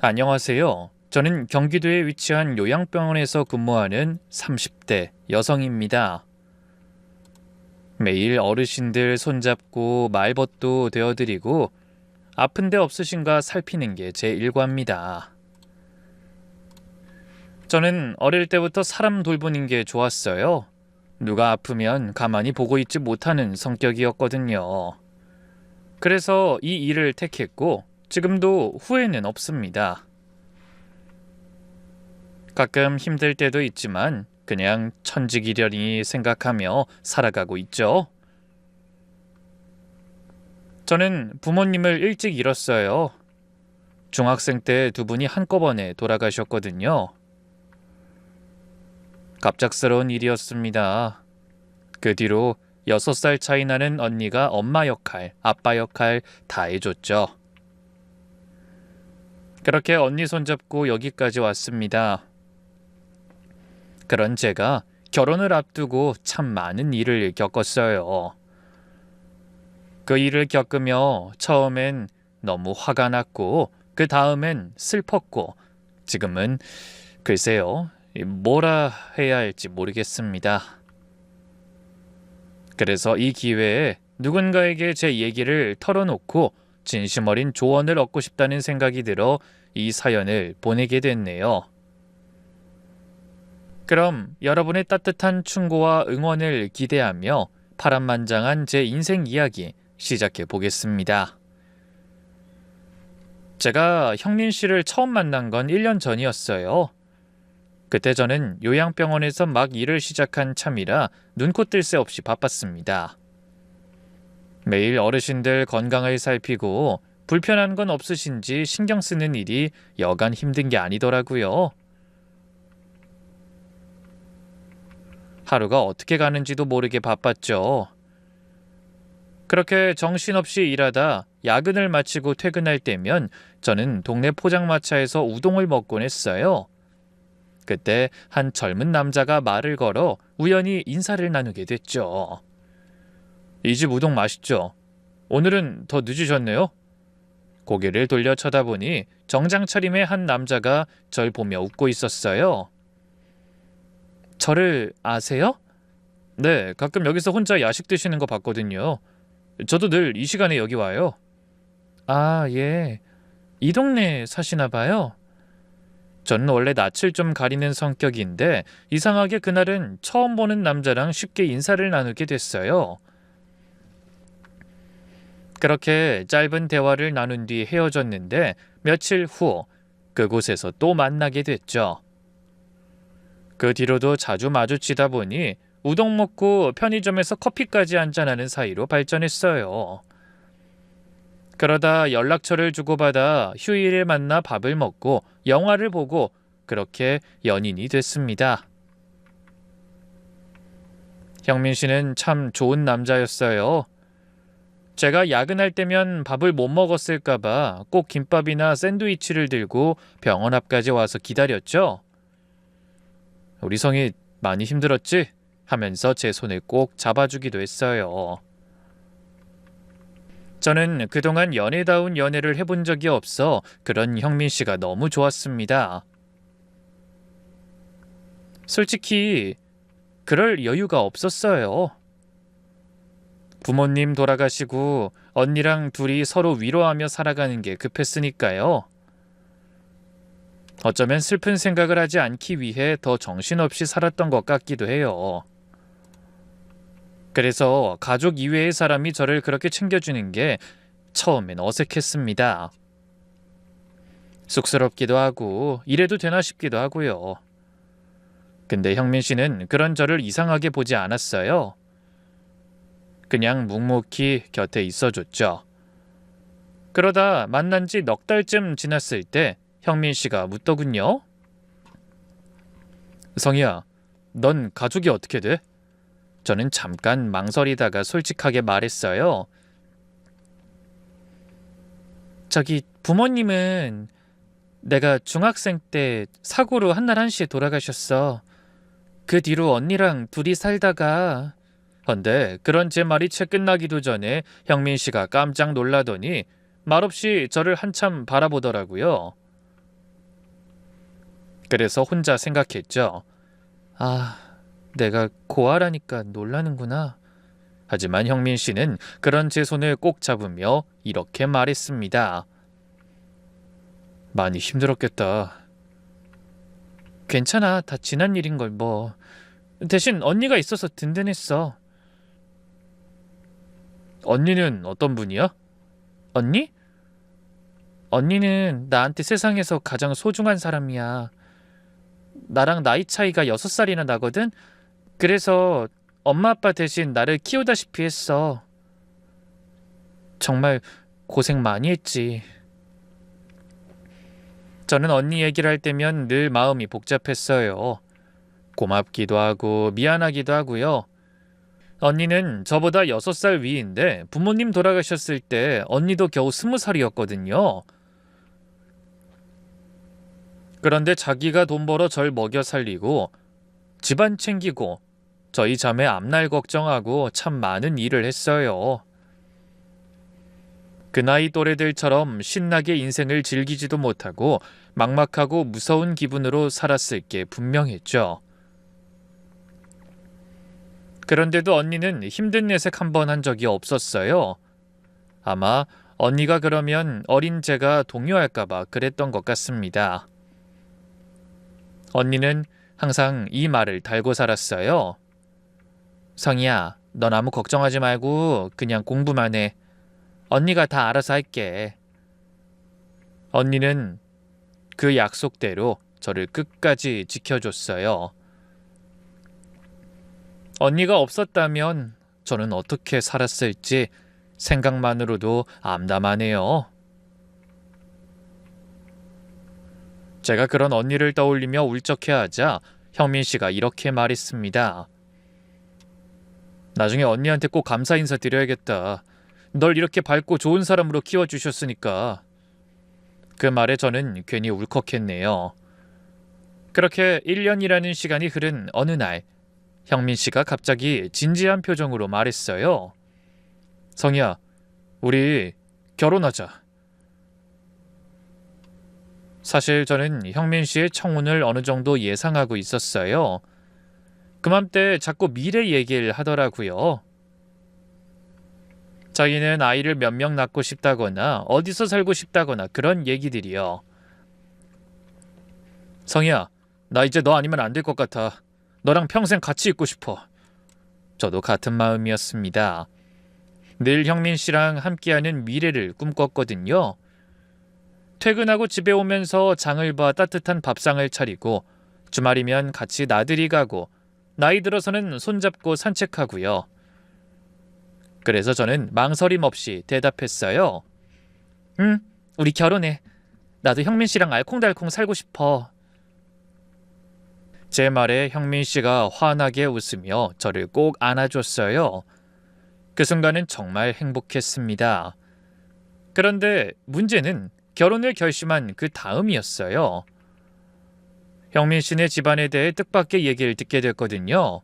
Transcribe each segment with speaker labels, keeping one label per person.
Speaker 1: 안녕하세요. 저는 경기도에 위치한 요양병원에서 근무하는 30대 여성입니다. 매일 어르신들 손잡고 말벗도 되어드리고 아픈 데 없으신가 살피는 게 제 일과입니다. 저는 어릴 때부터 사람 돌보는 게 좋았어요. 누가 아프면 가만히 보고 있지 못하는 성격이었거든요. 그래서 이 일을 택했고 지금도 후회는 없습니다. 가끔 힘들 때도 있지만 그냥 천직이려니 생각하며 살아가고 있죠. 저는 부모님을 일찍 잃었어요. 중학생 때 두 분이 한꺼번에 돌아가셨거든요. 갑작스러운 일이었습니다. 그 뒤로 6살 차이 나는 언니가 엄마 역할, 아빠 역할 다 해줬죠. 그렇게 언니 손잡고 여기까지 왔습니다. 그런 제가 결혼을 앞두고 참 많은 일을 겪었어요. 그 일을 겪으며 처음엔 너무 화가 났고 그 다음엔 슬펐고 지금은 글쎄요, 뭐라 해야 할지 모르겠습니다. 그래서 이 기회에 누군가에게 제 얘기를 털어놓고 진심 어린 조언을 얻고 싶다는 생각이 들어 이 사연을 보내게 됐네요. 그럼 여러분의 따뜻한 충고와 응원을 기대하며 파란만장한 제 인생 이야기 시작해 보겠습니다. 제가 형민 씨를 처음 만난 건 1년 전이었어요. 그때 저는 요양병원에서 막 일을 시작한 참이라 눈코 뜰 새 없이 바빴습니다. 매일 어르신들 건강을 살피고 불편한 건 없으신지 신경 쓰는 일이 여간 힘든 게 아니더라고요. 하루가 어떻게 가는지도 모르게 바빴죠. 그렇게 정신없이 일하다 야근을 마치고 퇴근할 때면 저는 동네 포장마차에서 우동을 먹곤 했어요. 그때 한 젊은 남자가 말을 걸어 우연히 인사를 나누게 됐죠. 이 집 우동 맛있죠? 오늘은 더 늦으셨네요. 고개를 돌려 쳐다보니 정장 차림의 한 남자가 절 보며 웃고 있었어요. 저를 아세요? 네, 가끔 여기서 혼자 야식 드시는 거 봤거든요. 저도 늘 이 시간에 여기 와요. 아, 예. 이 동네에 사시나 봐요. 저는 원래 낯을 좀 가리는 성격인데 이상하게 그날은 처음 보는 남자랑 쉽게 인사를 나누게 됐어요. 그렇게 짧은 대화를 나눈 뒤 헤어졌는데 며칠 후 그곳에서 또 만나게 됐죠. 그 뒤로도 자주 마주치다 보니 우동 먹고 편의점에서 커피까지 한잔하는 사이로 발전했어요. 그러다 연락처를 주고받아 휴일에 만나 밥을 먹고 영화를 보고 그렇게 연인이 됐습니다. 형민 씨는 참 좋은 남자였어요. 제가 야근할 때면 밥을 못 먹었을까봐 꼭 김밥이나 샌드위치를 들고 병원 앞까지 와서 기다렸죠. 우리 성이 많이 힘들었지? 하면서 제 손을 꼭 잡아주기도 했어요. 저는 그동안 연애다운 연애를 해본 적이 없어 그런 형민 씨가 너무 좋았습니다. 솔직히 그럴 여유가 없었어요. 부모님 돌아가시고 언니랑 둘이 서로 위로하며 살아가는 게 급했으니까요. 어쩌면 슬픈 생각을 하지 않기 위해 더 정신없이 살았던 것 같기도 해요. 그래서 가족 이외의 사람이 저를 그렇게 챙겨주는 게 처음엔 어색했습니다. 쑥스럽기도 하고 이래도 되나 싶기도 하고요. 근데 형민 씨는 그런 저를 이상하게 보지 않았어요. 그냥 묵묵히 곁에 있어줬죠. 그러다 만난 지 넉 달쯤 지났을 때 형민 씨가 묻더군요. 성희야, 넌 가족이 어떻게 돼? 저는 잠깐 망설이다가 솔직하게 말했어요. 저기 부모님은 내가 중학생 때 사고로 한날 한시에 돌아가셨어. 그 뒤로 언니랑 둘이 살다가 헌데 그런 제 말이 채 끝나기도 전에 형민 씨가 깜짝 놀라더니 말없이 저를 한참 바라보더라고요. 그래서 혼자 생각했죠. 아, 내가 고아라니까 놀라는구나. 하지만 형민 씨는 그런 제 손을 꼭 잡으며 이렇게 말했습니다. 많이 힘들었겠다. 괜찮아, 다 지난 일인걸 뭐. 대신 언니가 있어서 든든했어. 언니는 어떤 분이야? 언니? 언니는 나한테 세상에서 가장 소중한 사람이야. 나랑 나이 차이가 6살이나 나거든? 그래서 엄마 아빠 대신 나를 키우다시피 했어. 정말 고생 많이 했지. 저는 언니 얘기를 할 때면 늘 마음이 복잡했어요. 고맙기도 하고 미안하기도 하고요. 언니는 저보다 6살 위인데 부모님 돌아가셨을 때 언니도 겨우 20살이었거든요. 그런데 자기가 돈 벌어 절 먹여 살리고 집안 챙기고 저희 자매 앞날 걱정하고 참 많은 일을 했어요. 그 나이 또래들처럼 신나게 인생을 즐기지도 못하고 막막하고 무서운 기분으로 살았을 게 분명했죠. 그런데도 언니는 힘든 내색 한 번 한 적이 없었어요. 아마 언니가 그러면 어린 제가 동요할까봐 그랬던 것 같습니다. 언니는 항상 이 말을 달고 살았어요. 성희야, 넌 아무 걱정하지 말고 그냥 공부만 해. 언니가 다 알아서 할게. 언니는 그 약속대로 저를 끝까지 지켜줬어요. 언니가 없었다면 저는 어떻게 살았을지 생각만으로도 암담하네요. 제가 그런 언니를 떠올리며 울적해하자 형민 씨가 이렇게 말했습니다. 나중에 언니한테 꼭 감사 인사 드려야겠다. 널 이렇게 밝고 좋은 사람으로 키워주셨으니까. 그 말에 저는 괜히 울컥했네요. 그렇게 1년이라는 시간이 흐른 어느 날 형민 씨가 갑자기 진지한 표정으로 말했어요. 성희야, 우리 결혼하자. 사실 저는 형민 씨의 청혼을 어느 정도 예상하고 있었어요. 그맘때 자꾸 미래 얘기를 하더라고요. 자기는 아이를 몇 명 낳고 싶다거나 어디서 살고 싶다거나 그런 얘기들이요. 성희야, 나 이제 너 아니면 안 될 것 같아. 너랑 평생 같이 있고 싶어. 저도 같은 마음이었습니다. 늘 형민 씨랑 함께하는 미래를 꿈꿨거든요. 퇴근하고 집에 오면서 장을 봐 따뜻한 밥상을 차리고 주말이면 같이 나들이 가고 나이 들어서는 손잡고 산책하고요. 그래서 저는 망설임 없이 대답했어요. 응, 우리 결혼해. 나도 형민 씨랑 알콩달콩 살고 싶어. 제 말에 형민 씨가 환하게 웃으며 저를 꼭 안아줬어요. 그 순간은 정말 행복했습니다. 그런데 문제는 결혼을 결심한 그 다음이었어요. 형민 씨네 집안에 대해 뜻밖의 얘기를 듣게 됐거든요.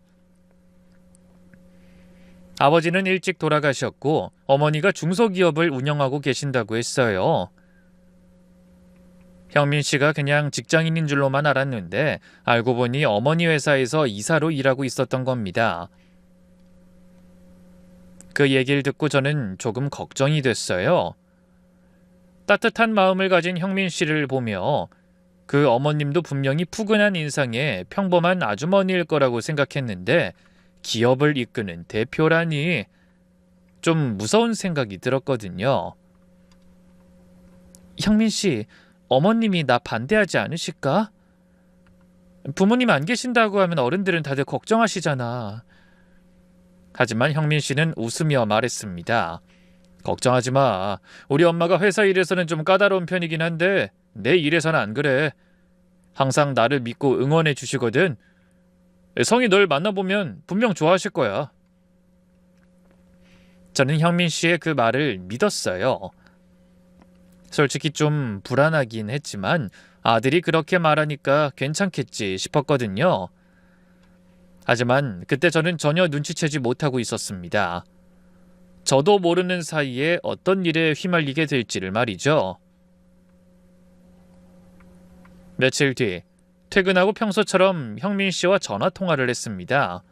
Speaker 1: 아버지는 일찍 돌아가셨고 어머니가 중소기업을 운영하고 계신다고 했어요. 형민 씨가 그냥 직장인인 줄로만 알았는데 알고 보니 어머니 회사에서 이사로 일하고 있었던 겁니다. 그 얘기를 듣고 저는 조금 걱정이 됐어요. 따뜻한 마음을 가진 형민 씨를 보며 그 어머님도 분명히 푸근한 인상의 평범한 아주머니일 거라고 생각했는데 기업을 이끄는 대표라니 좀 무서운 생각이 들었거든요. 형민 씨, 어머님이 나 반대하지 않으실까? 부모님 안 계신다고 하면 어른들은 다들 걱정하시잖아. 하지만 형민 씨는 웃으며 말했습니다. 걱정하지 마. 우리 엄마가 회사 일에서는 좀 까다로운 편이긴 한데 내 일에서는 안 그래. 항상 나를 믿고 응원해 주시거든. 성이 널 만나보면 분명 좋아하실 거야. 저는 형민 씨의 그 말을 믿었어요. 솔직히 좀 불안하긴 했지만 아들이 그렇게 말하니까 괜찮겠지 싶었거든요. 하지만 그때 저는 전혀 눈치채지 못하고 있었습니다. 저도 모르는 사이에 어떤 일에 휘말리게 될지를 말이죠. 며칠 뒤 퇴근하고 평소처럼 형민 씨와 전화 통화를 했습니다.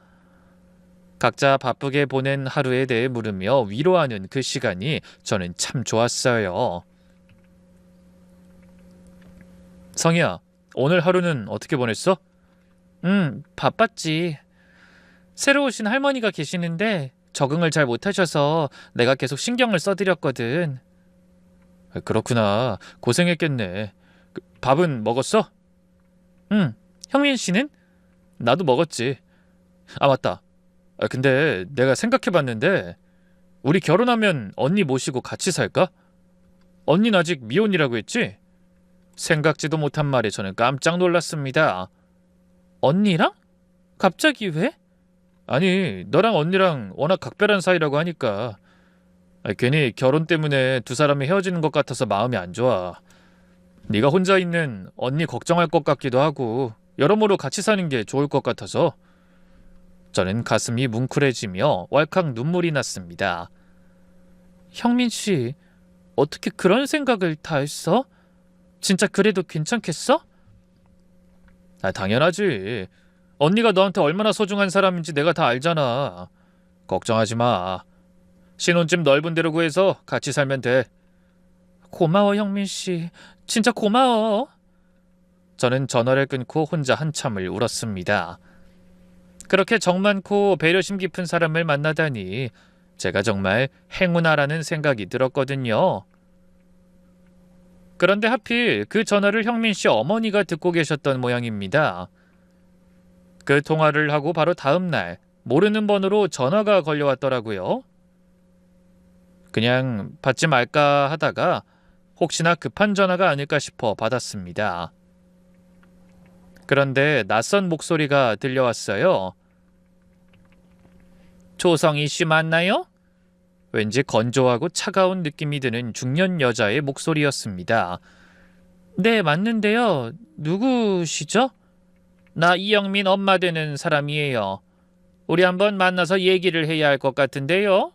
Speaker 1: 각자 바쁘게 보낸 하루에 대해 물으며 위로하는 그 시간이 저는 참 좋았어요. 성희야, 오늘 하루는 어떻게 보냈어? 바빴지. 새로 오신 할머니가 계시는데 적응을 잘 못하셔서 내가 계속 신경을 써드렸거든. 그렇구나. 고생했겠네. 밥은 먹었어? 형민 씨는? 나도 먹었지. 아, 맞다. 근데 내가 생각해봤는데 우리 결혼하면 언니 모시고 같이 살까? 언니는 아직 미혼이라고 했지? 생각지도 못한 말에 저는 깜짝 놀랐습니다. 언니랑? 갑자기 왜? 아니, 너랑 언니랑 워낙 각별한 사이라고 하니까. 괜히 결혼 때문에 두 사람이 헤어지는 것 같아서 마음이 안 좋아. 네가 혼자 있는 언니 걱정할 것 같기도 하고 여러모로 같이 사는 게 좋을 것 같아서. 저는 가슴이 뭉클해지며 왈칵 눈물이 났습니다. 형민 씨, 어떻게 그런 생각을 다 했어? 진짜 그래도 괜찮겠어? 당연하지. 언니가 너한테 얼마나 소중한 사람인지 내가 다 알잖아. 걱정하지 마. 신혼집 넓은 데로 구해서 같이 살면 돼. 고마워, 형민 씨. 진짜 고마워. 저는 전화를 끊고 혼자 한참을 울었습니다. 그렇게 정 많고 배려심 깊은 사람을 만나다니 제가 정말 행운아라는 생각이 들었거든요. 그런데 하필 그 전화를 형민 씨 어머니가 듣고 계셨던 모양입니다. 그 통화를 하고 바로 다음 날 모르는 번호로 전화가 걸려왔더라고요. 그냥 받지 말까 하다가 혹시나 급한 전화가 아닐까 싶어 받았습니다. 그런데 낯선 목소리가 들려왔어요. 조성희 씨 맞나요? 왠지 건조하고 차가운 느낌이 드는 중년 여자의 목소리였습니다. 네, 맞는데요. 누구시죠? 나 이영민 엄마 되는 사람이에요. 우리 한번 만나서 얘기를 해야 할 것 같은데요.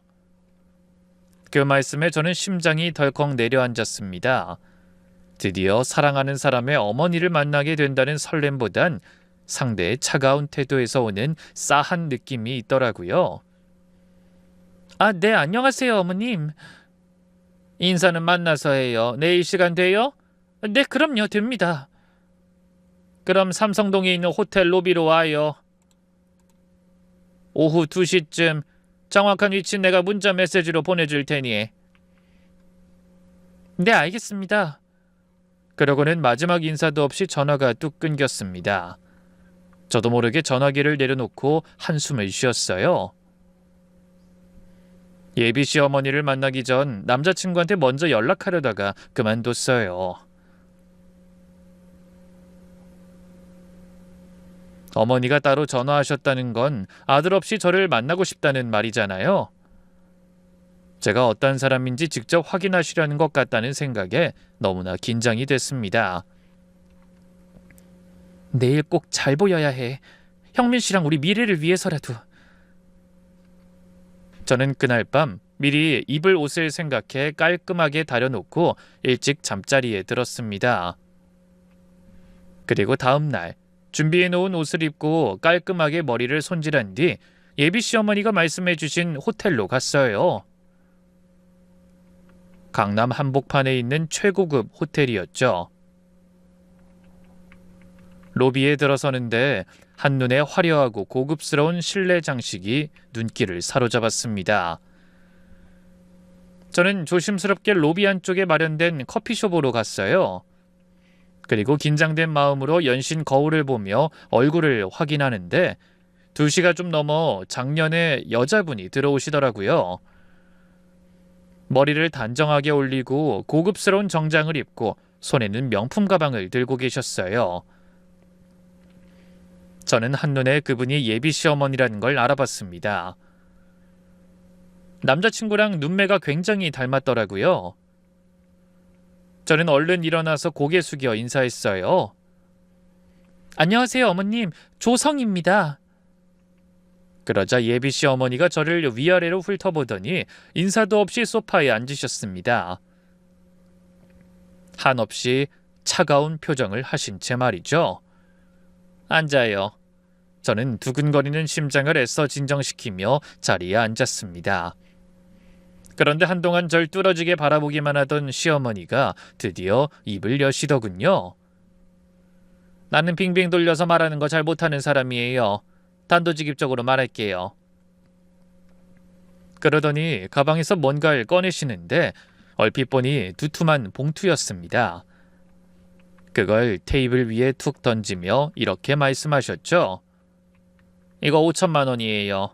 Speaker 1: 그 말씀에 저는 심장이 덜컥 내려앉았습니다. 드디어 사랑하는 사람의 어머니를 만나게 된다는 설렘보단 상대의 차가운 태도에서 오는 싸한 느낌이 있더라고요. 아, 네, 안녕하세요, 어머님. 인사는 만나서 해요. 내일 시간 돼요? 네, 그럼요, 됩니다. 그럼 삼성동에 있는 호텔 로비로 와요. 오후 2시쯤 정확한 위치 내가 문자 메시지로 보내줄 테니. 네, 알겠습니다. 그러고는 마지막 인사도 없이 전화가 뚝 끊겼습니다. 저도 모르게 전화기를 내려놓고 한숨을 쉬었어요. 예비 씨 어머니를 만나기 전 남자친구한테 먼저 연락하려다가 그만뒀어요. 어머니가 따로 전화하셨다는 건 아들 없이 저를 만나고 싶다는 말이잖아요. 제가 어떤 사람인지 직접 확인하시려는 것 같다는 생각에 너무나 긴장이 됐습니다. 내일 꼭 잘 보여야 해. 형민 씨랑 우리 미래를 위해서라도. 저는 그날 밤 미리 입을 옷을 생각해 깔끔하게 다려놓고 일찍 잠자리에 들었습니다. 그리고 다음 날 준비해놓은 옷을 입고 깔끔하게 머리를 손질한 뒤 예비 시어머니가 말씀해주신 호텔로 갔어요. 강남 한복판에 있는 최고급 호텔이었죠. 로비에 들어서는데 한눈에 화려하고 고급스러운 실내 장식이 눈길을 사로잡았습니다. 저는 조심스럽게 로비 안쪽에 마련된 커피숍으로 갔어요. 그리고 긴장된 마음으로 연신 거울을 보며 얼굴을 확인하는데 2시가 좀 넘어 작년에 여자분이 들어오시더라고요. 머리를 단정하게 올리고 고급스러운 정장을 입고 손에는 명품 가방을 들고 계셨어요. 저는 한눈에 그분이 예비 시어머니라는 걸 알아봤습니다. 남자친구랑 눈매가 굉장히 닮았더라고요. 저는 얼른 일어나서 고개 숙여 인사했어요. 안녕하세요, 어머님. 조성입니다. 그러자 예비 씨 어머니가 저를 위아래로 훑어보더니 인사도 없이 소파에 앉으셨습니다. 한없이 차가운 표정을 하신 채 말이죠. 앉아요. 저는 두근거리는 심장을 애써 진정시키며 자리에 앉았습니다. 그런데 한동안 절 뚫어지게 바라보기만 하던 시어머니가 드디어 입을 여시더군요. 나는 빙빙 돌려서 말하는 거 잘 못하는 사람이에요. 단도직입적으로 말할게요. 그러더니 가방에서 뭔가를 꺼내시는데 얼핏 보니 두툼한 봉투였습니다. 그걸 테이블 위에 툭 던지며 이렇게 말씀하셨죠. 이거 5천만 원이에요.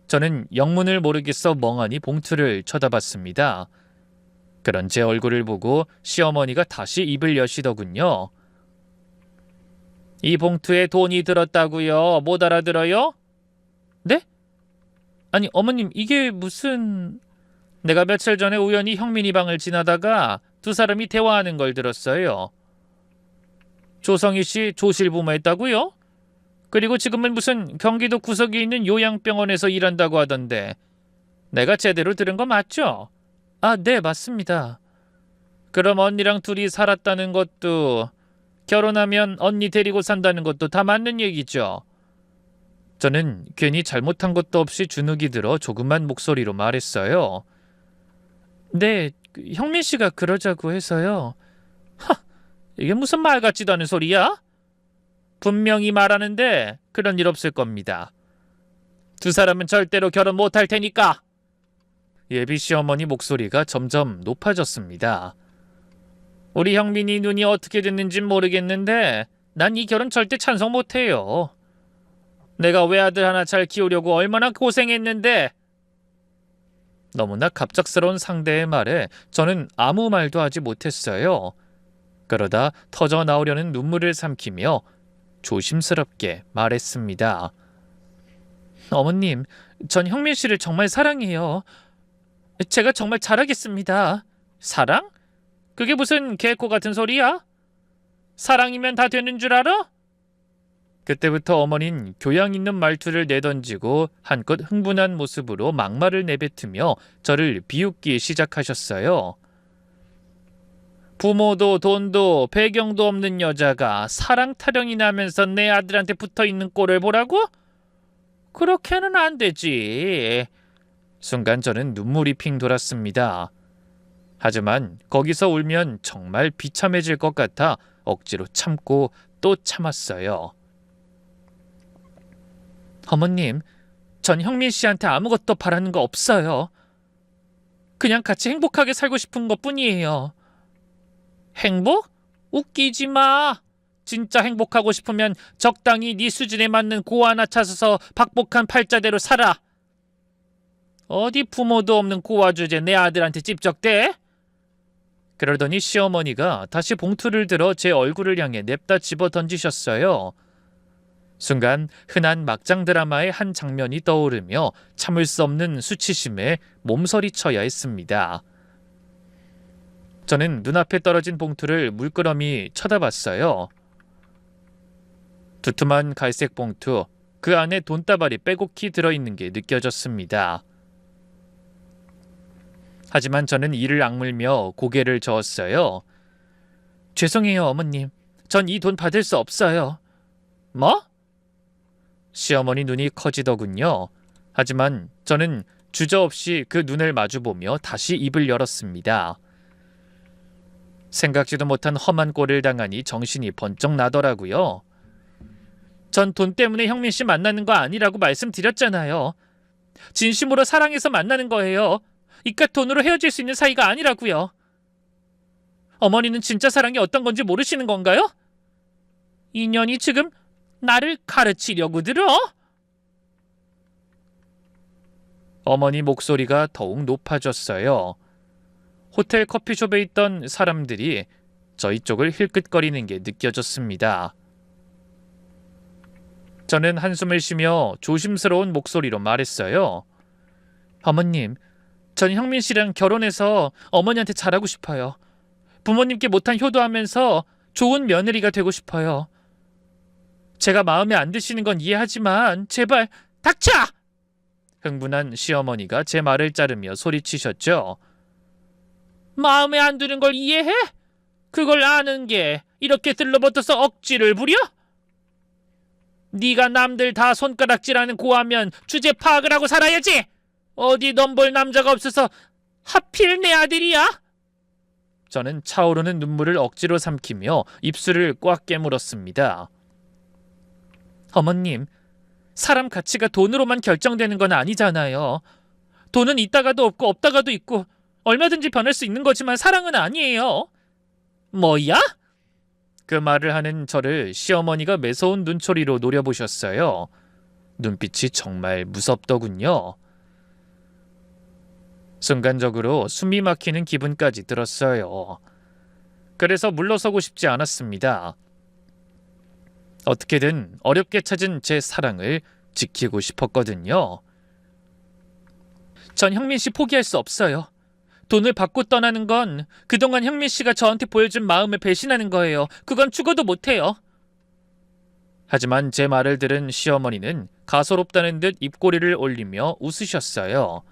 Speaker 1: 저는 영문을 모르겠어 멍하니 봉투를 쳐다봤습니다. 그런 제 얼굴을 보고 시어머니가 다시 입을 여시더군요. 이 봉투에 돈이 들었다고요? 못 알아들어요? 네? 아니 어머님 이게 무슨... 내가 며칠 전에 우연히 형민이 방을 지나다가 두 사람이 대화하는 걸 들었어요. 조성희 씨 조실부모했다고요? 그리고 지금은 무슨 경기도 구석에 있는 요양병원에서 일한다고 하던데 내가 제대로 들은 거 맞죠? 아, 네, 맞습니다. 그럼 언니랑 둘이 살았다는 것도 결혼하면 언니 데리고 산다는 것도 다 맞는 얘기죠? 저는 괜히 잘못한 것도 없이 주눅이 들어 조그만 목소리로 말했어요. 네, 형민 씨가 그러자고 해서요. 하, 이게 무슨 말 같지도 않은 소리야? 분명히 말하는데 그런 일 없을 겁니다. 두 사람은 절대로 결혼 못할 테니까. 예비 시어머니 목소리가 점점 높아졌습니다. 우리 형민이 눈이 어떻게 됐는진 모르겠는데 난 이 결혼 절대 찬성 못해요. 내가 외아들 하나 잘 키우려고 얼마나 고생했는데. 너무나 갑작스러운 상대의 말에 저는 아무 말도 하지 못했어요. 그러다 터져 나오려는 눈물을 삼키며 조심스럽게 말했습니다. 어머님, 전 형민 씨를 정말 사랑해요. 제가 정말 잘하겠습니다. 사랑? 그게 무슨 개코 같은 소리야? 사랑이면 다 되는 줄 알아? 그때부터 어머니는 교양 있는 말투를 내던지고 한껏 흥분한 모습으로 막말을 내뱉으며 저를 비웃기 시작하셨어요. 부모도 돈도 배경도 없는 여자가 사랑 타령이 나면서 내 아들한테 붙어있는 꼴을 보라고? 그렇게는 안 되지. 순간 저는 눈물이 핑 돌았습니다. 하지만 거기서 울면 정말 비참해질 것 같아 억지로 참고 또 참았어요. 어머님, 전 형민 씨한테 아무것도 바라는 거 없어요. 그냥 같이 행복하게 살고 싶은 것뿐이에요. 행복? 웃기지 마. 진짜 행복하고 싶으면 적당히 네 수준에 맞는 고 하나 찾아서 박복한 팔자대로 살아. 어디 부모도 없는 고아 주제 내 아들한테 찝적대? 그러더니 시어머니가 다시 봉투를 들어 제 얼굴을 향해 냅다 집어 던지셨어요. 순간 흔한 막장 드라마의 한 장면이 떠오르며 참을 수 없는 수치심에 몸서리쳐야 했습니다. 저는 눈앞에 떨어진 봉투를 물끄러미 쳐다봤어요. 두툼한 갈색 봉투, 그 안에 돈다발이 빼곡히 들어있는 게 느껴졌습니다. 하지만 저는 이를 악물며 고개를 저었어요. 죄송해요, 어머님. 전 이 돈 받을 수 없어요. 뭐? 시어머니 눈이 커지더군요. 하지만 저는 주저없이 그 눈을 마주보며 다시 입을 열었습니다. 생각지도 못한 험한 꼴을 당하니 정신이 번쩍 나더라고요. 전 돈 때문에 형민 씨 만나는 거 아니라고 말씀드렸잖아요. 진심으로 사랑해서 만나는 거예요. 이깟 돈으로 헤어질 수 있는 사이가 아니라고요. 어머니는 진짜 사랑이 어떤 건지 모르시는 건가요? 인연이 지금 나를 가르치려고 들어? 어머니 목소리가 더욱 높아졌어요. 호텔 커피숍에 있던 사람들이 저희 쪽을 힐끗거리는 게 느껴졌습니다. 저는 한숨을 쉬며 조심스러운 목소리로 말했어요. 어머님, 전 형민 씨랑 결혼해서 어머니한테 잘하고 싶어요. 부모님께 못한 효도하면서 좋은 며느리가 되고 싶어요. 제가 마음에 안 드시는 건 이해하지만 제발 닥쳐! 흥분한 시어머니가 제 말을 자르며 소리치셨죠. 마음에 안 드는 걸 이해해? 그걸 아는 게 이렇게 들러붙어서 억지를 부려? 네가 남들 다 손가락질하는 고하면 주제 파악을 하고 살아야지. 어디 넘볼 남자가 없어서 하필 내 아들이야? 저는 차오르는 눈물을 억지로 삼키며 입술을 꽉 깨물었습니다. 어머님, 사람 가치가 돈으로만 결정되는 건 아니잖아요. 돈은 있다가도 없고 없다가도 있고 얼마든지 변할 수 있는 거지만 사랑은 아니에요. 뭐야? 그 말을 하는 저를 시어머니가 매서운 눈초리로 노려보셨어요. 눈빛이 정말 무섭더군요. 순간적으로 숨이 막히는 기분까지 들었어요. 그래서 물러서고 싶지 않았습니다. 어떻게든 어렵게 찾은 제 사랑을 지키고 싶었거든요. 전 형민 씨 포기할 수 없어요. 돈을 받고 떠나는 건 그동안 형민 씨가 저한테 보여준 마음을 배신하는 거예요. 그건 죽어도 못해요. 하지만 제 말을 들은 시어머니는 가소롭다는 듯 입꼬리를 올리며 웃으셨어요.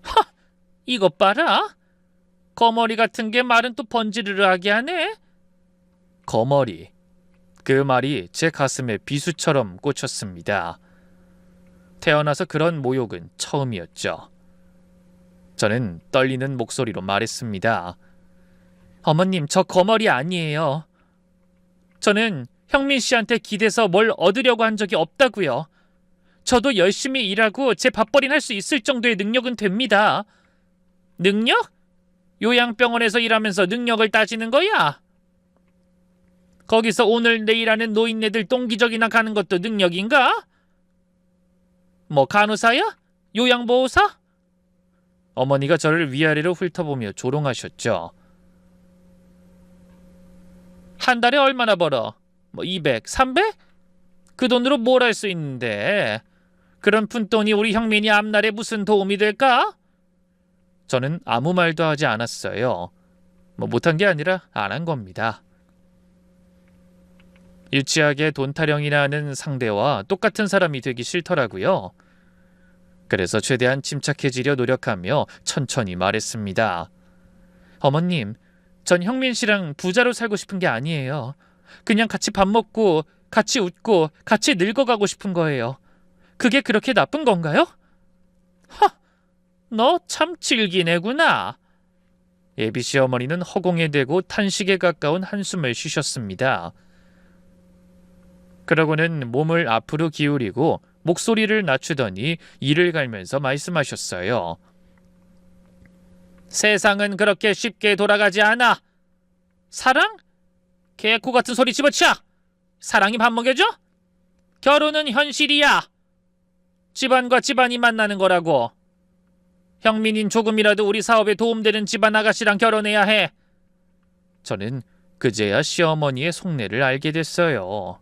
Speaker 1: 하! 이것 봐라. 거머리 같은 게 말은 또 번지르르하게 하네. 거머리. 그 말이 제 가슴에 비수처럼 꽂혔습니다. 태어나서 그런 모욕은 처음이었죠. 저는 떨리는 목소리로 말했습니다. 어머님, 저 거머리 아니에요. 저는 형민 씨한테 기대서 뭘 얻으려고 한 적이 없다고요. 저도 열심히 일하고 제 밥벌이는 할 수 있을 정도의 능력은 됩니다. 능력? 요양병원에서 일하면서 능력을 따지는 거야? 거기서 오늘 내일 하는 노인네들 똥기저귀나 가는 것도 능력인가? 뭐 간호사야? 요양보호사? 어머니가 저를 위아래로 훑어보며 조롱하셨죠. 한 달에 얼마나 벌어? 뭐 200, 300? 그 돈으로 뭘 할 수 있는데 그런 푼돈이 우리 형민이 앞날에 무슨 도움이 될까? 저는 아무 말도 하지 않았어요. 뭐 못한 게 아니라 안 한 겁니다. 유치하게 돈 타령이나 하는 상대와 똑같은 사람이 되기 싫더라고요. 그래서 최대한 침착해지려 노력하며 천천히 말했습니다. 어머님, 전 형민 씨랑 부자로 살고 싶은 게 아니에요. 그냥 같이 밥 먹고 같이 웃고 같이 늙어가고 싶은 거예요. 그게 그렇게 나쁜 건가요? 하! 너 참 질기네구나. 예비 시어머니는 허공에 대고 탄식에 가까운 한숨을 쉬셨습니다. 그러고는 몸을 앞으로 기울이고 목소리를 낮추더니 이를 갈면서 말씀하셨어요. 세상은 그렇게 쉽게 돌아가지 않아. 사랑? 개코 같은 소리 집어쳐. 사랑이 밥 먹여줘? 결혼은 현실이야. 집안과 집안이 만나는 거라고. 형민인 조금이라도 우리 사업에 도움되는 집안 아가씨랑 결혼해야 해. 저는 그제야 시어머니의 속내를 알게 됐어요.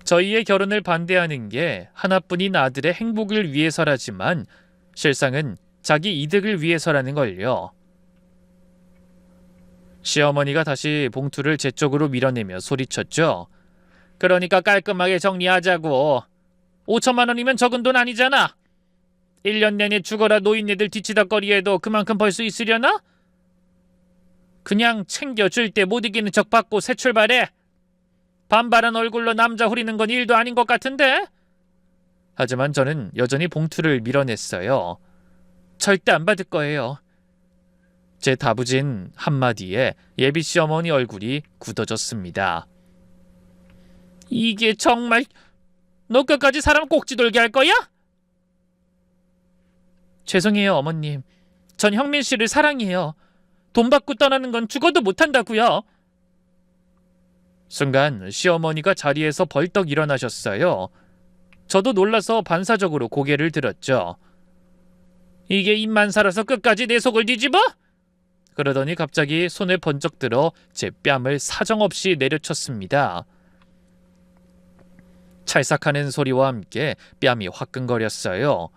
Speaker 1: 저희의 결혼을 반대하는 게 하나뿐인 아들의 행복을 위해서라지만 실상은 자기 이득을 위해서라는 걸요. 시어머니가 다시 봉투를 제 쪽으로 밀어내며 소리쳤죠. 그러니까 깔끔하게 정리하자고. 5천만 원이면 적은 돈 아니잖아. 1년 내내 죽어라 노인네들 뒤치다거리에도 그만큼 벌 수 있으려나? 그냥 챙겨줄 때 못 이기는 척 받고 새 출발해. 반발한 얼굴로 남자 후리는 건 일도 아닌 것 같은데? 하지만 저는 여전히 봉투를 밀어냈어요. 절대 안 받을 거예요. 제 다부진 한마디에 예비 시어머니 얼굴이 굳어졌습니다. 이게 정말 너 끝까지 사람 꼭지 돌게 할 거야? 죄송해요, 어머님. 전 형민 씨를 사랑해요. 돈 받고 떠나는 건 죽어도 못한다고요. 순간 시어머니가 자리에서 벌떡 일어나셨어요. 저도 놀라서 반사적으로 고개를 들었죠. 이게 입만 살아서 끝까지 내 속을 뒤집어? 그러더니 갑자기 손을 번쩍 들어 제 뺨을 사정없이 내려쳤습니다. 찰싹하는 소리와 함께 뺨이 화끈거렸어요.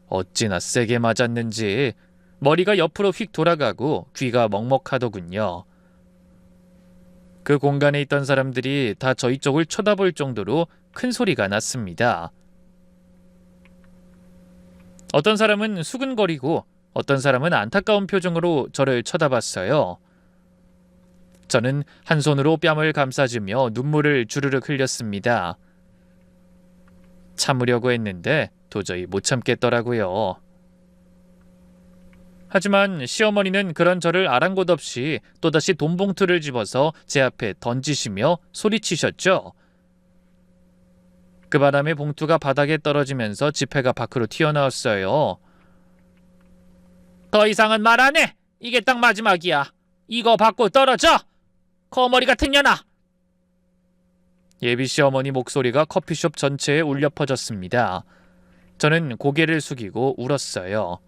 Speaker 1: 어찌나 세게 맞았는지 머리가 옆으로 휙 돌아가고 귀가 먹먹하더군요. 그 공간에 있던 사람들이 다 저희 쪽을 쳐다볼 정도로 큰 소리가 났습니다. 어떤 사람은 수근거리고 어떤 사람은 안타까운 표정으로 저를 쳐다봤어요. 저는 한 손으로 뺨을 감싸주며 눈물을 주르륵 흘렸습니다. 참으려고 했는데 도저히 못 참겠더라고요. 하지만 시어머니는 그런 저를 아랑곳 없이 또다시 돈 봉투를 집어서 제 앞에 던지시며 소리치셨죠. 그 바람에 봉투가 바닥에 떨어지면서 지폐가 밖으로 튀어나왔어요. 더 이상은 말 안 해! 이게 딱 마지막이야. 이거 받고 떨어져! 거머리 같은 년아! 예비 시어머니 목소리가 커피숍 전체에 울려 퍼졌습니다. 저는 고개를 숙이고 울었어요.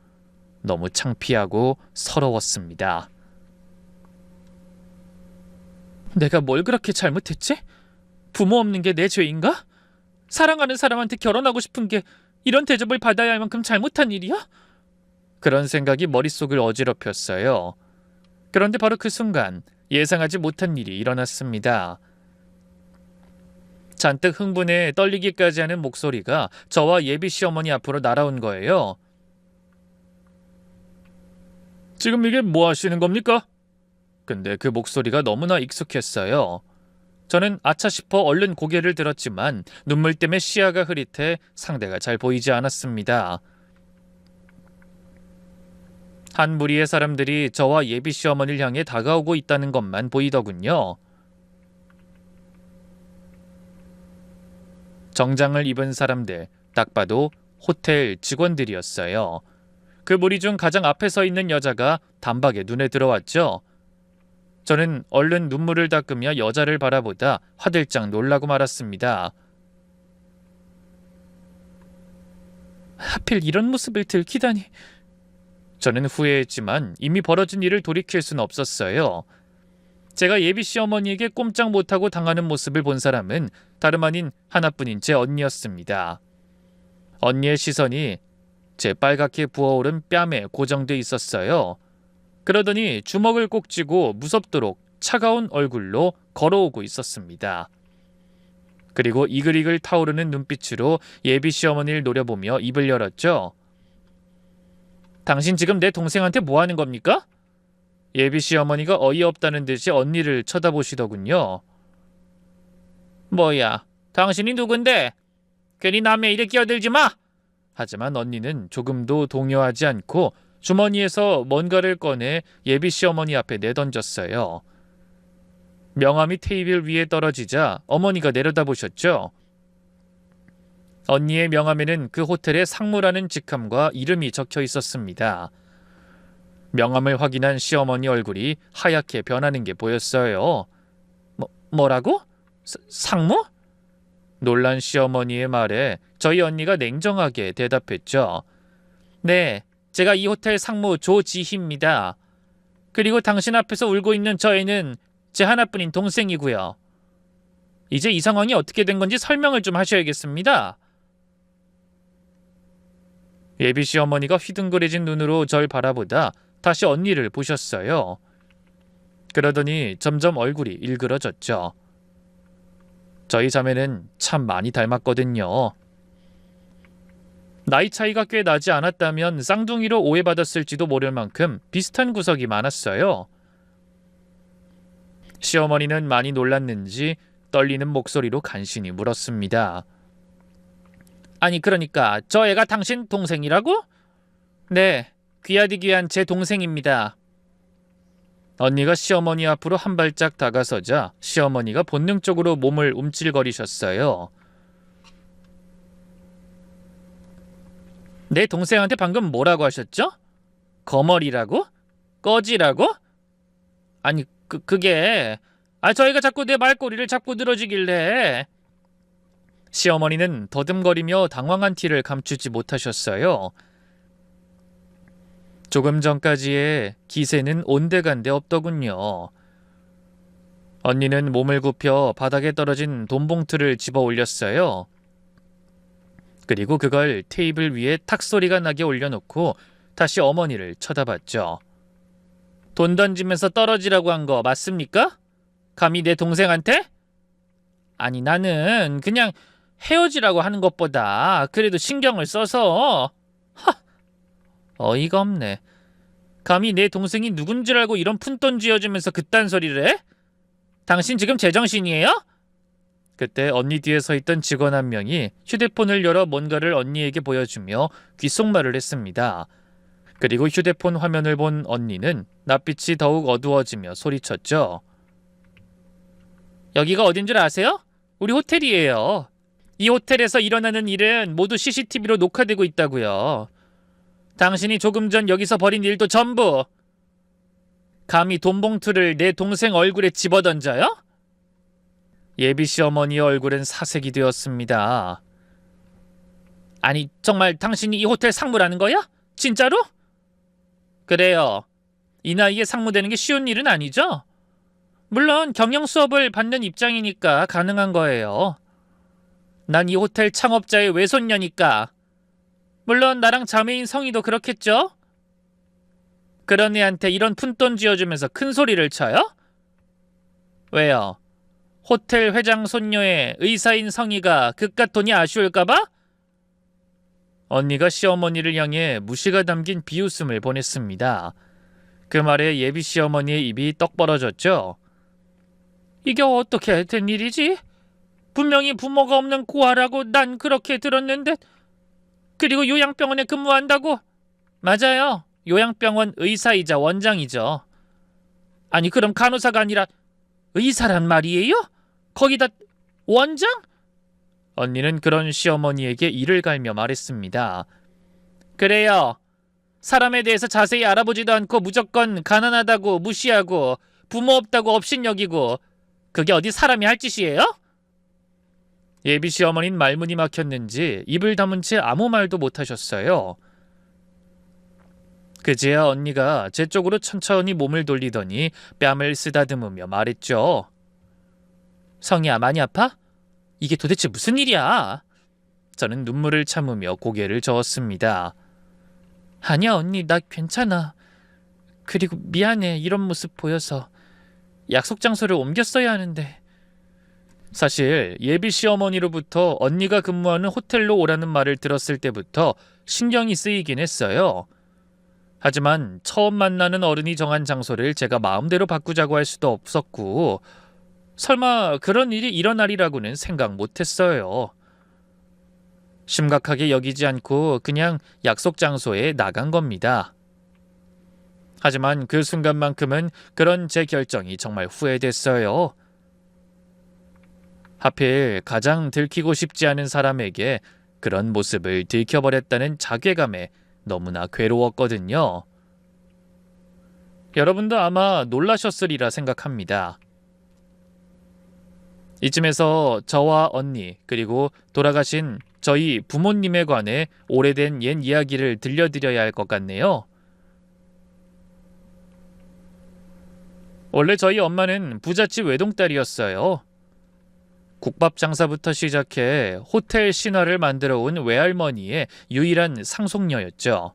Speaker 1: 너무 창피하고 서러웠습니다. 내가 뭘 그렇게 잘못했지? 부모 없는 게 내 죄인가? 사랑하는 사람한테 결혼하고 싶은 게 이런 대접을 받아야 할 만큼 잘못한 일이야? 그런 생각이 머릿속을 어지럽혔어요. 그런데 바로 그 순간 예상하지 못한 일이 일어났습니다. 잔뜩 흥분해 떨리기까지 하는 목소리가 저와 예비 시어머니 앞으로 날아온 거예요. 지금 이게 뭐 하시는 겁니까? 근데 그 목소리가 너무나 익숙했어요. 저는 아차 싶어 얼른 고개를 들었지만 눈물 때문에 시야가 흐릿해 상대가 잘 보이지 않았습니다. 한 무리의 사람들이 저와 예비 시어머니를 향해 다가오고 있다는 것만 보이더군요. 정장을 입은 사람들, 딱 봐도 호텔 직원들이었어요. 그 무리 중 가장 앞에 서 있는 여자가 단박에 눈에 들어왔죠. 저는 얼른 눈물을 닦으며 여자를 바라보다 화들짝 놀라고 말았습니다. 하필 이런 모습을 들키다니. 저는 후회했지만 이미 벌어진 일을 돌이킬 수는 없었어요. 제가 예비 시어머니에게 꼼짝 못하고 당하는 모습을 본 사람은 다름 아닌 하나뿐인 제 언니였습니다. 언니의 시선이 제 빨갛게 부어오른 뺨에 고정돼 있었어요. 그러더니 주먹을 꼭 쥐고 무섭도록 차가운 얼굴로 걸어오고 있었습니다. 그리고 이글이글 타오르는 눈빛으로 예비 시어머니를 노려보며 입을 열었죠. 당신 지금 내 동생한테 뭐 하는 겁니까? 예비 시어머니가 어이없다는 듯이 언니를 쳐다보시더군요. 뭐야, 당신이 누군데? 괜히 남의 일에 끼어들지 마! 하지만 언니는 조금도 동요하지 않고 주머니에서 뭔가를 꺼내 예비 시어머니 앞에 내던졌어요. 명함이 테이블 위에 떨어지자 어머니가 내려다보셨죠. 언니의 명함에는 그 호텔의 상무라는 직함과 이름이 적혀 있었습니다. 명함을 확인한 시어머니 얼굴이 하얗게 변하는 게 보였어요. 뭐라고? 상무? 놀란 시어머니의 말에 저희 언니가 냉정하게 대답했죠. 네, 제가 이 호텔 상무 조지희입니다. 그리고 당신 앞에서 울고 있는 저 애는 제 하나뿐인 동생이고요. 이제 이 상황이 어떻게 된 건지 설명을 좀 하셔야겠습니다. 예비 시어머니가 휘둥그레진 눈으로 절 바라보다 다시 언니를 보셨어요. 그러더니 점점 얼굴이 일그러졌죠. 저희 자매는 참 많이 닮았거든요. 나이 차이가 꽤 나지 않았다면 쌍둥이로 오해받았을지도 모를 만큼 비슷한 구석이 많았어요. 시어머니는 많이 놀랐는지 떨리는 목소리로 간신히 물었습니다. 아니 그러니까 저 애가 당신 동생이라고? 네, 귀하디 귀한 제 동생입니다. 언니가 시어머니 앞으로 한 발짝 다가서자 시어머니가 본능적으로 몸을 움찔거리셨어요. 내 동생한테 방금 뭐라고 하셨죠? 거머리라고? 꺼지라고? 아니 그게 저희가 자꾸 내 말꼬리를 잡고 늘어지길래. 시어머니는 더듬거리며 당황한 티를 감추지 못하셨어요. 조금 전까지의 기세는 온데간데 없더군요. 언니는 몸을 굽혀 바닥에 떨어진 돈 봉투를 집어 올렸어요. 그리고 그걸 테이블 위에 탁 소리가 나게 올려놓고 다시 어머니를 쳐다봤죠. 돈 던지면서 떨어지라고 한 거 맞습니까? 감히 내 동생한테? 아니 나는 그냥 헤어지라고 하는 것보다 그래도 신경을 써서. 어이가 없네. 감히 내 동생이 누군 줄 알고 이런 푼돈 쥐어주면서 그딴 소리를 해? 당신 지금 제정신이에요? 그때 언니 뒤에 서 있던 직원 한 명이 휴대폰을 열어 뭔가를 언니에게 보여주며 귓속말을 했습니다. 그리고 휴대폰 화면을 본 언니는 낯빛이 더욱 어두워지며 소리쳤죠. 여기가 어딘 줄 아세요? 우리 호텔이에요. 이 호텔에서 일어나는 일은 모두 CCTV로 녹화되고 있다고요. 당신이 조금 전 여기서 벌인 일도 전부 감히 돈봉투를 내 동생 얼굴에 집어던져요? 예비 시어머니의 얼굴은 사색이 되었습니다. 아니, 정말 당신이 이 호텔 상무라는 거야? 진짜로? 그래요. 이 나이에 상무되는 게 쉬운 일은 아니죠? 물론 경영 수업을 받는 입장이니까 가능한 거예요. 난 이 호텔 창업자의 외손녀니까. 물론 나랑 자매인 성희도 그렇겠죠? 그런 애한테 이런 푼돈 쥐어주면서 큰 소리를 쳐요? 왜요? 호텔 회장 손녀의 의사인 성희가 그깟 돈이 아쉬울까봐? 언니가 시어머니를 향해 무시가 담긴 비웃음을 보냈습니다. 그 말에 예비 시어머니의 입이 떡 벌어졌죠. 이게 어떻게 된 일이지? 분명히 부모가 없는 고아라고 난 그렇게 들었는데. 그리고 요양병원에 근무한다고? 맞아요. 요양병원 의사이자 원장이죠. 아니, 그럼 간호사가 아니라 의사란 말이에요? 거기다 원장? 언니는 그런 시어머니에게 이를 갈며 말했습니다. 그래요. 사람에 대해서 자세히 알아보지도 않고 무조건 가난하다고 무시하고 부모 없다고 업신여기고 그게 어디 사람이 할 짓이에요? 예비 시어머니는 말문이 막혔는지 입을 다문 채 아무 말도 못하셨어요. 그제야 언니가 제 쪽으로 천천히 몸을 돌리더니 뺨을 쓰다듬으며 말했죠. 성희야, 많이 아파? 이게 도대체 무슨 일이야? 저는 눈물을 참으며 고개를 저었습니다. 아니야 언니, 나 괜찮아. 그리고 미안해, 이런 모습 보여서. 약속 장소를 옮겼어야 하는데. 사실 예비 시어머니로부터 언니가 근무하는 호텔로 오라는 말을 들었을 때부터 신경이 쓰이긴 했어요. 하지만 처음 만나는 어른이 정한 장소를 제가 마음대로 바꾸자고 할 수도 없었고 설마 그런 일이 일어나리라고는 생각 못했어요. 심각하게 여기지 않고 그냥 약속 장소에 나간 겁니다. 하지만 그 순간만큼은 그런 제 결정이 정말 후회됐어요. 하필 가장 들키고 싶지 않은 사람에게 그런 모습을 들켜버렸다는 자괴감에 너무나 괴로웠거든요. 여러분도 아마 놀라셨으리라 생각합니다. 이쯤에서 저와 언니 그리고 돌아가신 저희 부모님에 관해 오래된 옛 이야기를 들려드려야 할 것 같네요. 원래 저희 엄마는 부잣집 외동딸이었어요. 국밥 장사부터 시작해 호텔 신화를 만들어 온 외할머니의 유일한 상속녀였죠.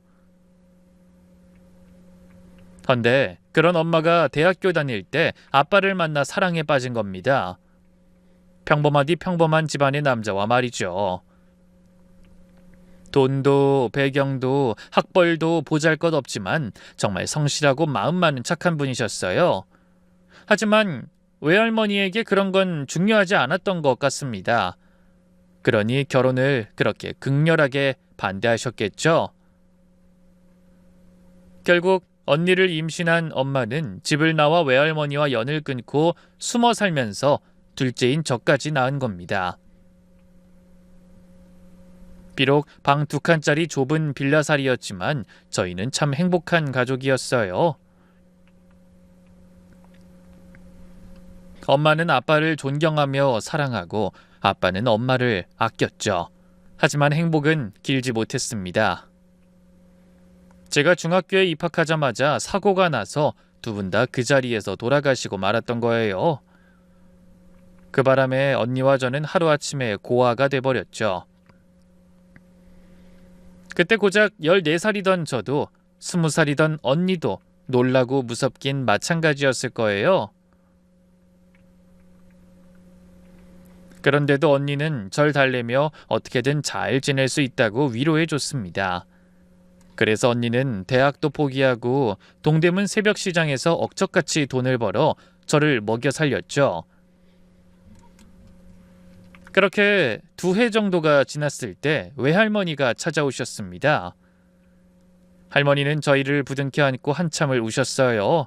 Speaker 1: 헌데 그런 엄마가 대학교 다닐 때 아빠를 만나 사랑에 빠진 겁니다. 평범하디 평범한 집안의 남자와 말이죠. 돈도 배경도 학벌도 보잘것없지만 정말 성실하고 마음 많은 착한 분이셨어요. 하지만 외할머니에게 그런 건 중요하지 않았던 것 같습니다. 그러니 결혼을 그렇게 극렬하게 반대하셨겠죠. 결국 언니를 임신한 엄마는 집을 나와 외할머니와 연을 끊고 숨어 살면서 둘째인 저까지 낳은 겁니다. 비록 방 2칸짜리 좁은 빌라살이였지만 저희는 참 행복한 가족이었어요. 엄마는 아빠를 존경하며 사랑하고 아빠는 엄마를 아꼈죠. 하지만 행복은 길지 못했습니다. 제가 중학교에 입학하자마자 사고가 나서 두 분 다 그 자리에서 돌아가시고 말았던 거예요. 그 바람에 언니와 저는 하루아침에 고아가 돼버렸죠. 그때 고작 14살이던 저도 20살이던 언니도 놀라고 무섭긴 마찬가지였을 거예요. 그런데도 언니는 절 달래며 어떻게든 잘 지낼 수 있다고 위로해줬습니다. 그래서 언니는 대학도 포기하고 동대문 새벽시장에서 억척같이 돈을 벌어 저를 먹여 살렸죠. 그렇게 2해 정도가 지났을 때 외할머니가 찾아오셨습니다. 할머니는 저희를 부둥켜 안고 한참을 우셨어요.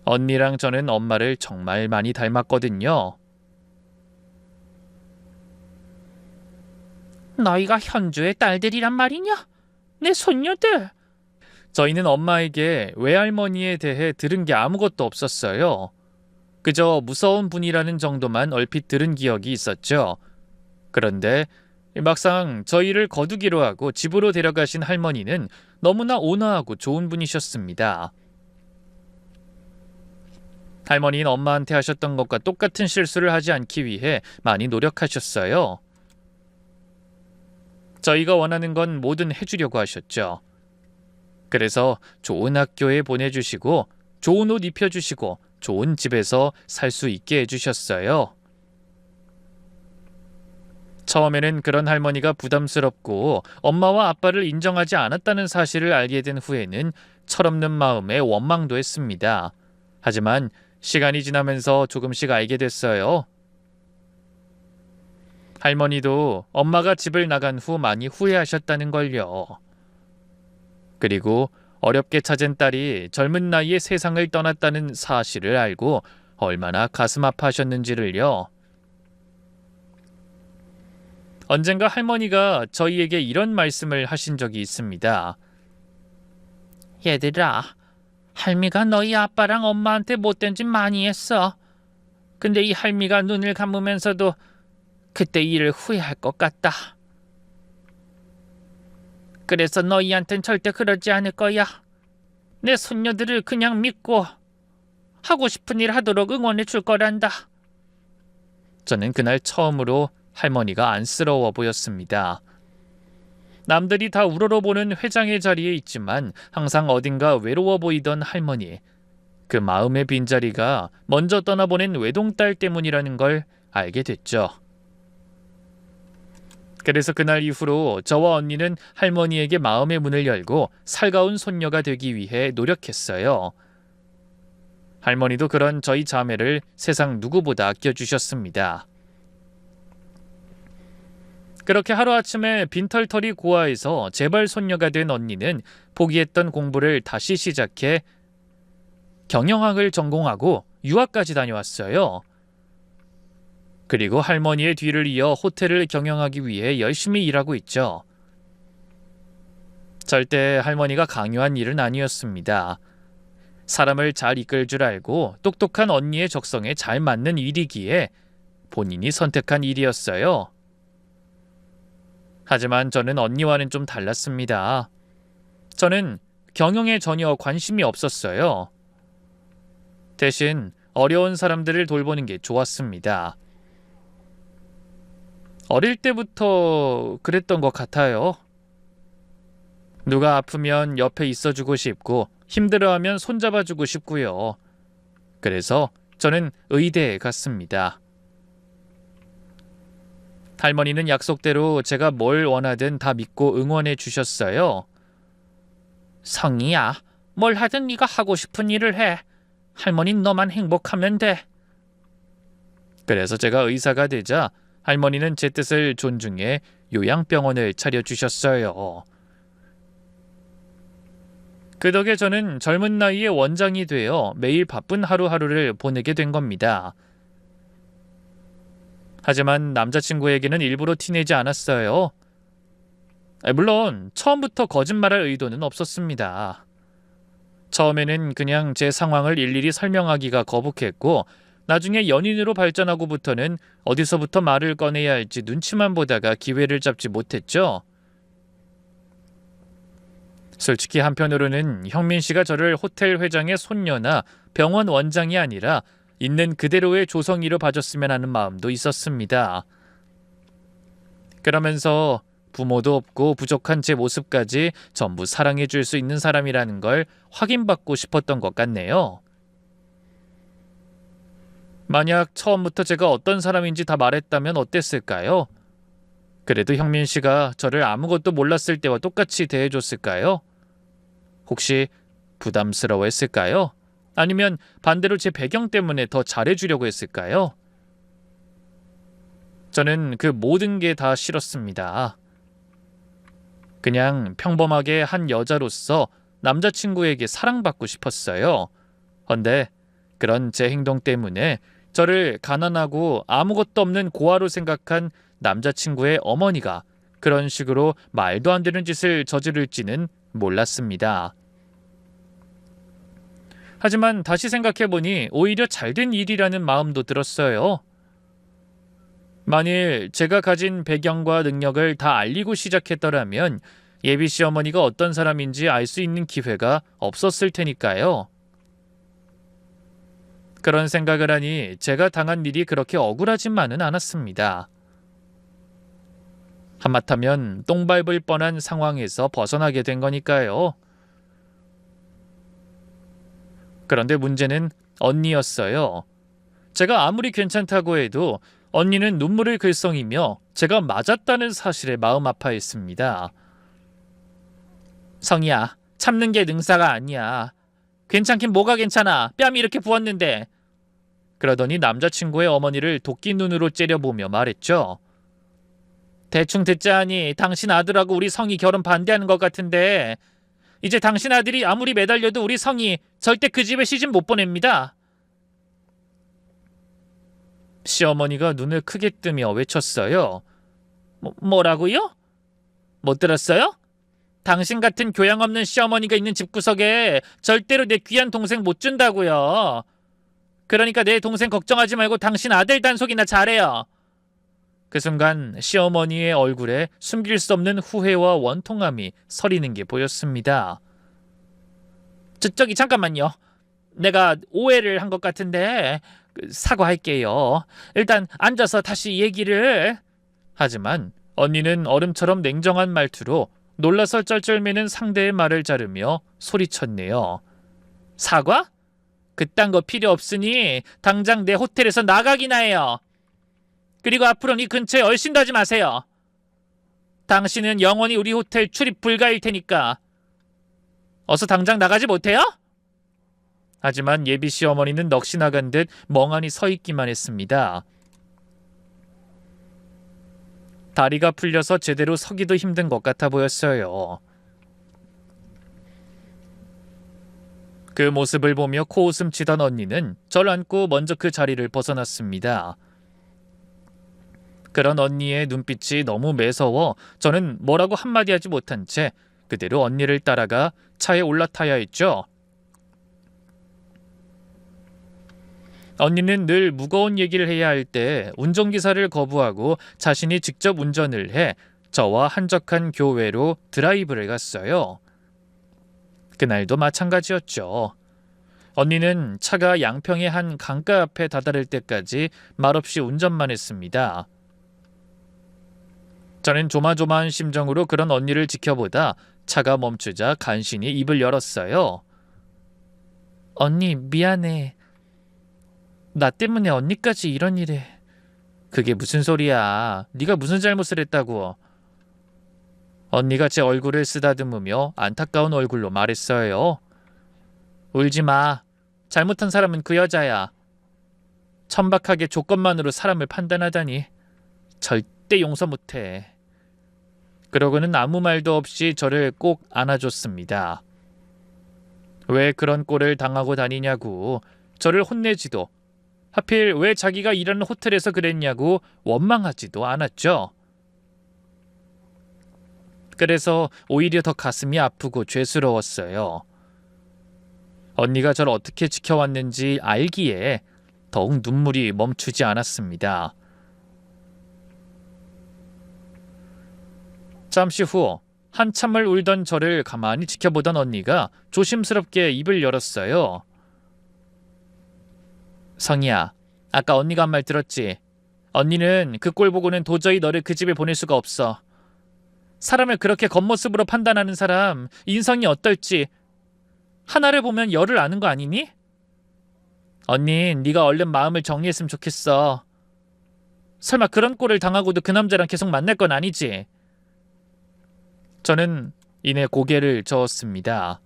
Speaker 1: 언니랑 저는 엄마를 정말 많이 닮았거든요.
Speaker 2: 너희가 현주의 딸들이란 말이냐? 내 손녀들.
Speaker 1: 저희는 엄마에게 외할머니에 대해 들은 게 아무것도 없었어요. 그저 무서운 분이라는 정도만 얼핏 들은 기억이 있었죠. 그런데 막상 저희를 거두기로 하고 집으로 데려가신 할머니는 너무나 온화하고 좋은 분이셨습니다. 할머니는 엄마한테 하셨던 것과 똑같은 실수를 하지 않기 위해 많이 노력하셨어요. 저희가 원하는 건 뭐든 해주려고 하셨죠. 그래서 좋은 학교에 보내주시고 좋은 옷 입혀주시고 좋은 집에서 살 수 있게 해주셨어요. 처음에는 그런 할머니가 부담스럽고 엄마와 아빠를 인정하지 않았다는 사실을 알게 된 후에는 철없는 마음에 원망도 했습니다. 하지만 시간이 지나면서 조금씩 알게 됐어요. 할머니도 엄마가 집을 나간 후 많이 후회하셨다는 걸요. 그리고 어렵게 찾은 딸이 젊은 나이에 세상을 떠났다는 사실을 알고 얼마나 가슴 아파하셨는지를요. 언젠가 할머니가 저희에게 이런 말씀을 하신 적이 있습니다.
Speaker 2: 얘들아, 할미가 너희 아빠랑 엄마한테 못된 짓 많이 했어. 근데 이 할미가 눈을 감으면서도 그때 일을 후회할 것 같다. 그래서 너희한텐 절대 그러지 않을 거야. 내 손녀들을 그냥 믿고 하고 싶은 일 하도록 응원해 줄 거란다.
Speaker 1: 저는 그날 처음으로 할머니가 안쓰러워 보였습니다. 남들이 다 우러러보는 회장의 자리에 있지만 항상 어딘가 외로워 보이던 할머니. 그 마음의 빈자리가 먼저 떠나보낸 외동딸 때문이라는 걸 알게 됐죠. 그래서 그날 이후로 저와 언니는 할머니에게 마음의 문을 열고 살가운 손녀가 되기 위해 노력했어요. 할머니도 그런 저희 자매를 세상 누구보다 아껴주셨습니다. 그렇게 하루아침에 빈털터리 고아에서 재벌 손녀가 된 언니는 포기했던 공부를 다시 시작해 경영학을 전공하고 유학까지 다녀왔어요. 그리고 할머니의 뒤를 이어 호텔을 경영하기 위해 열심히 일하고 있죠. 절대 할머니가 강요한 일은 아니었습니다. 사람을 잘 이끌 줄 알고 똑똑한 언니의 적성에 잘 맞는 일이기에 본인이 선택한 일이었어요. 하지만 저는 언니와는 좀 달랐습니다. 저는 경영에 전혀 관심이 없었어요. 대신 어려운 사람들을 돌보는 게 좋았습니다. 어릴 때부터 그랬던 것 같아요. 누가 아프면 옆에 있어주고 싶고 힘들어하면 손잡아주고 싶고요. 그래서 저는 의대에 갔습니다. 할머니는 약속대로 제가 뭘 원하든 다 믿고 응원해 주셨어요.
Speaker 2: 성희야, 뭘 하든 네가 하고 싶은 일을 해. 할머니는 너만 행복하면 돼.
Speaker 1: 그래서 제가 의사가 되자 할머니는 제 뜻을 존중해 요양병원을 차려주셨어요. 그 덕에 저는 젊은 나이에 원장이 되어 매일 바쁜 하루하루를 보내게 된 겁니다. 하지만 남자친구에게는 일부러 티내지 않았어요. 물론 처음부터 거짓말할 의도는 없었습니다. 처음에는 그냥 제 상황을 일일이 설명하기가 거북했고 나중에 연인으로 발전하고부터는 어디서부터 말을 꺼내야 할지 눈치만 보다가 기회를 잡지 못했죠. 솔직히 한편으로는 형민 씨가 저를 호텔 회장의 손녀나 병원 원장이 아니라 있는 그대로의 조성이로 봐줬으면 하는 마음도 있었습니다. 그러면서 부모도 없고 부족한 제 모습까지 전부 사랑해 줄 수 있는 사람이라는 걸 확인받고 싶었던 것 같네요. 만약 처음부터 제가 어떤 사람인지 다 말했다면 어땠을까요? 그래도 형민 씨가 저를 아무것도 몰랐을 때와 똑같이 대해줬을까요? 혹시 부담스러워했을까요? 아니면 반대로 제 배경 때문에 더 잘해주려고 했을까요? 저는 그 모든 게 다 싫었습니다. 그냥 평범하게 한 여자로서 남자친구에게 사랑받고 싶었어요. 헌데 그런 제 행동 때문에 저를 가난하고 아무것도 없는 고아로 생각한 남자친구의 어머니가 그런 식으로 말도 안 되는 짓을 저지를지는 몰랐습니다. 하지만 다시 생각해보니 오히려 잘된 일이라는 마음도 들었어요. 만일 제가 가진 배경과 능력을 다 알리고 시작했더라면 예비 시어머니가 어떤 사람인지 알 수 있는 기회가 없었을 테니까요. 그런 생각을 하니 제가 당한 일이 그렇게 억울하지만은 않았습니다. 하마터면 똥 밟을 뻔한 상황에서 벗어나게 된 거니까요. 그런데 문제는 언니였어요. 제가 아무리 괜찮다고 해도 언니는 눈물을 글썽이며 제가 맞았다는 사실에 마음 아파했습니다. 성희야, 참는 게 능사가 아니야. 괜찮긴 뭐가 괜찮아. 뺨이 이렇게 부었는데. 그러더니 남자친구의 어머니를 도끼 눈으로 째려보며 말했죠. 대충 듣자하니 당신 아들하고 우리 성희 결혼 반대하는 것 같은데 이제 당신 아들이 아무리 매달려도 우리 성희 절대 그 집에 시집 못 보냅니다. 시어머니가 눈을 크게 뜨며 외쳤어요. 뭐라고요? 못 들었어요? 당신 같은 교양 없는 시어머니가 있는 집구석에 절대로 내 귀한 동생 못 준다고요. 그러니까 내 동생 걱정하지 말고 당신 아들 단속이나 잘해요. 그 순간 시어머니의 얼굴에 숨길 수 없는 후회와 원통함이 서리는 게 보였습니다. 저기 잠깐만요. 내가 오해를 한 것 같은데 사과할게요. 일단 앉아서 다시 얘기를. 하지만 언니는 얼음처럼 냉정한 말투로 놀라서 쩔쩔매는 상대의 말을 자르며 소리쳤네요. 사과? 그딴 거 필요 없으니 당장 내 호텔에서 나가기나 해요. 그리고 앞으로는 이 근처에 얼씬도 하지 마세요. 당신은 영원히 우리 호텔 출입 불가일 테니까. 어서 당장 나가지 못해요? 하지만 예비 시어머니는 넋이 나간 듯 멍하니 서 있기만 했습니다. 다리가 풀려서 제대로 서기도 힘든 것 같아 보였어요. 그 모습을 보며 코웃음 치던 언니는 절 안고 먼저 그 자리를 벗어났습니다. 그런 언니의 눈빛이 너무 매서워 저는 뭐라고 한마디 하지 못한 채 그대로 언니를 따라가 차에 올라타야 했죠. 언니는 늘 무거운 얘기를 해야 할 때 운전기사를 거부하고 자신이 직접 운전을 해 저와 한적한 교외로 드라이브를 갔어요. 그날도 마찬가지였죠. 언니는 차가 양평의 한 강가 앞에 다다를 때까지 말없이 운전만 했습니다. 저는 조마조마한 심정으로 그런 언니를 지켜보다 차가 멈추자 간신히 입을 열었어요. 언니 미안해. 나 때문에 언니까지 이런 일에. 그게 무슨 소리야. 네가 무슨 잘못을 했다고. 언니가 제 얼굴을 쓰다듬으며 안타까운 얼굴로 말했어요. 울지 마. 잘못한 사람은 그 여자야. 천박하게 조건만으로 사람을 판단하다니. 절대 용서 못해. 그러고는 아무 말도 없이 저를 꼭 안아줬습니다. 왜 그런 꼴을 당하고 다니냐고 저를 혼내지도 하필 왜 자기가 일하는 호텔에서 그랬냐고 원망하지도 않았죠. 그래서 오히려 더 가슴이 아프고 죄스러웠어요. 언니가 저를 어떻게 지켜왔는지 알기에 더욱 눈물이 멈추지 않았습니다. 잠시 후 한참을 울던 저를 가만히 지켜보던 언니가 조심스럽게 입을 열었어요. 성희야, 아까 언니가 한 말 들었지? 언니는 그 꼴 보고는 도저히 너를 그 집에 보낼 수가 없어. 사람을 그렇게 겉모습으로 판단하는 사람 인성이 어떨지 하나를 보면 열을 아는 거 아니니? 언니, 네가 얼른 마음을 정리했으면 좋겠어. 설마 그런 꼴을 당하고도 그 남자랑 계속 만날 건 아니지? 저는 이내 고개를 저었습니다.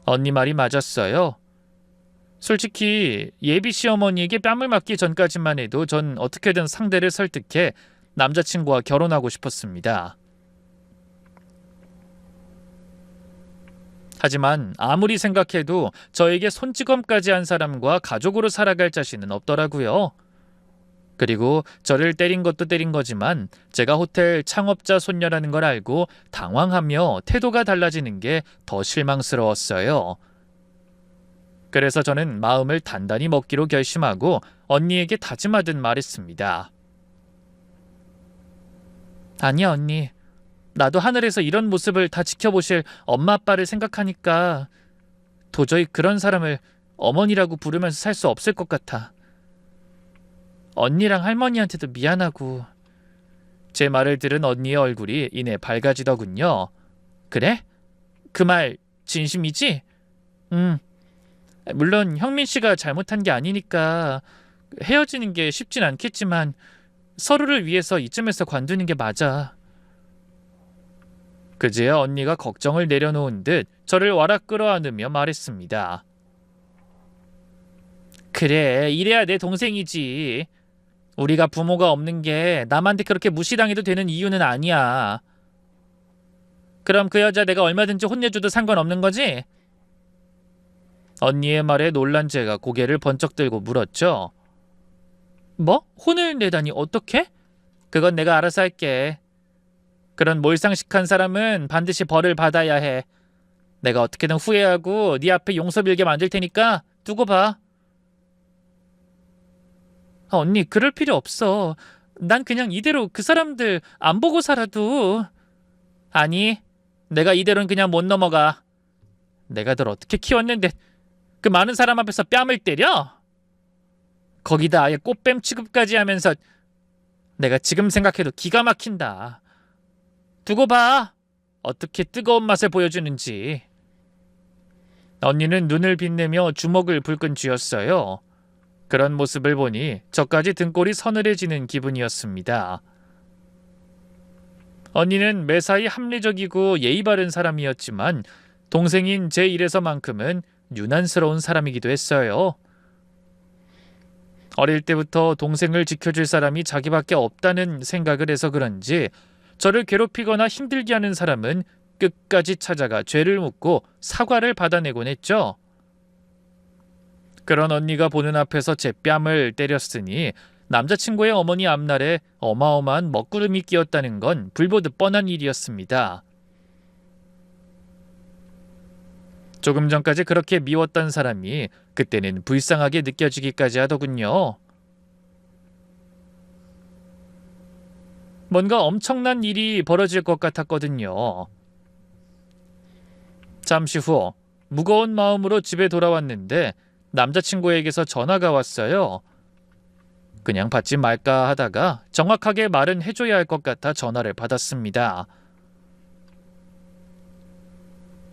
Speaker 1: 언니 말이 맞았어요. 솔직히 예비 시어머니에게 뺨을 맞기 전까지만 해도 전 어떻게든 상대를 설득해 남자친구와 결혼하고 싶었습니다. 하지만 아무리 생각해도 저에게 손찌검까지 한 사람과 가족으로 살아갈 자신은 없더라고요. 그리고 저를 때린 것도 때린 거지만 제가 호텔 창업자 손녀라는 걸 알고 당황하며 태도가 달라지는 게 더 실망스러웠어요. 그래서 저는 마음을 단단히 먹기로 결심하고 언니에게 다짐하듯 말했습니다. 아니야, 언니. 나도 하늘에서 이런 모습을 다 지켜보실 엄마 아빠를 생각하니까 도저히 그런 사람을 어머니라고 부르면서 살 수 없을 것 같아. 언니랑 할머니한테도 미안하고. 제 말을 들은 언니의 얼굴이 이내 밝아지더군요. 그래? 그 말 진심이지? 물론 형민 씨가 잘못한 게 아니니까 헤어지는 게 쉽진 않겠지만 서로를 위해서 이쯤에서 관두는 게 맞아. 그제야 언니가 걱정을 내려놓은 듯 저를 와락 끌어안으며 말했습니다. 그래, 이래야 내 동생이지. 우리가 부모가 없는 게 남한테 그렇게 무시당해도 되는 이유는 아니야. 그럼 그 여자 내가 얼마든지 혼내줘도 상관없는 거지? 언니의 말에 놀란 제가 고개를 번쩍 들고 물었죠. 뭐? 혼을 내다니 어떻게? 그건 내가 알아서 할게. 그런 몰상식한 사람은 반드시 벌을 받아야 해. 내가 어떻게든 후회하고 네 앞에 용서 빌게 만들 테니까 두고 봐. 언니, 그럴 필요 없어. 난 그냥 이대로 그 사람들 안 보고 살아도. 아니, 내가 이대로는 그냥 못 넘어가. 내가 널 어떻게 키웠는데 그 많은 사람 앞에서 뺨을 때려? 거기다 아예 꽃뱀 취급까지 하면서. 내가 지금 생각해도 기가 막힌다. 두고 봐. 어떻게 뜨거운 맛을 보여주는지. 언니는 눈을 빛내며 주먹을 불끈 쥐었어요. 그런 모습을 보니 저까지 등골이 서늘해지는 기분이었습니다. 언니는 매사에 합리적이고 예의 바른 사람이었지만 동생인 제 일에서만큼은 유난스러운 사람이기도 했어요. 어릴 때부터 동생을 지켜줄 사람이 자기밖에 없다는 생각을 해서 그런지 저를 괴롭히거나 힘들게 하는 사람은 끝까지 찾아가 죄를 묻고 사과를 받아내곤 했죠. 그런 언니가 보는 앞에서 제 뺨을 때렸으니 남자친구의 어머니 앞날에 어마어마한 먹구름이 끼었다는 건 불보듯 뻔한 일이었습니다. 조금 전까지 그렇게 미웠던 사람이 그때는 불쌍하게 느껴지기까지 하더군요. 뭔가 엄청난 일이 벌어질 것 같았거든요. 잠시 후 무거운 마음으로 집에 돌아왔는데 남자친구에게서 전화가 왔어요. 그냥 받지 말까 하다가 정확하게 말은 해줘야 할 것 같아 전화를 받았습니다.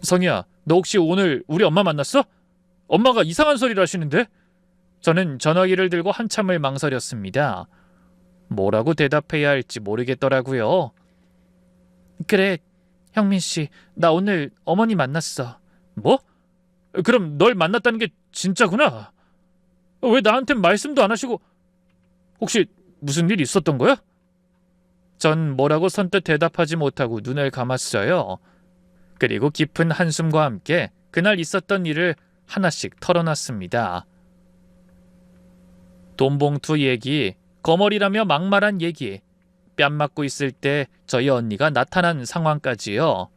Speaker 1: 성희야, 너 혹시 오늘 우리 엄마 만났어? 엄마가 이상한 소리를 하시는데? 저는 전화기를 들고 한참을 망설였습니다. 뭐라고 대답해야 할지 모르겠더라고요. 그래, 형민 씨, 나 오늘 어머니 만났어. 뭐? 그럼 널 만났다는 게 진짜구나. 왜 나한텐 말씀도 안 하시고. 혹시 무슨 일 있었던 거야? 전 뭐라고 선뜻 대답하지 못하고 눈을 감았어요. 그리고 깊은 한숨과 함께 그날 있었던 일을 하나씩 털어놨습니다. 돈봉투 얘기, 거머리라며 막말한 얘기, 뺨 맞고 있을 때 저희 언니가 나타난 상황까지요.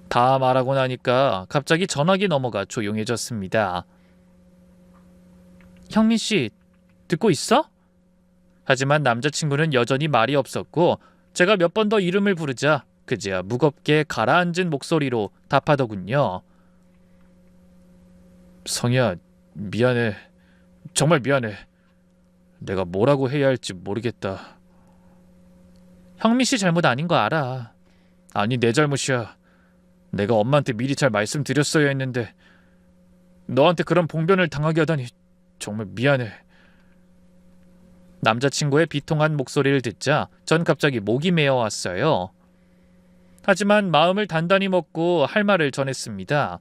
Speaker 1: 다 말하고 나니까 갑자기 전화기 넘어가 조용해졌습니다. 형민 씨, 듣고 있어? 하지만 남자친구는 여전히 말이 없었고 제가 몇 번 더 이름을 부르자 그제야 무겁게 가라앉은 목소리로 답하더군요. 성희야, 미안해. 정말 미안해. 내가 뭐라고 해야 할지 모르겠다. 형민 씨 잘못 아닌 거 알아. 아니, 내 잘못이야. 내가 엄마한테 미리 잘 말씀드렸어야 했는데 너한테 그런 봉변을 당하게 하다니 정말 미안해. 남자친구의 비통한 목소리를 듣자 전 갑자기 목이 메어왔어요. 하지만 마음을 단단히 먹고 할 말을 전했습니다.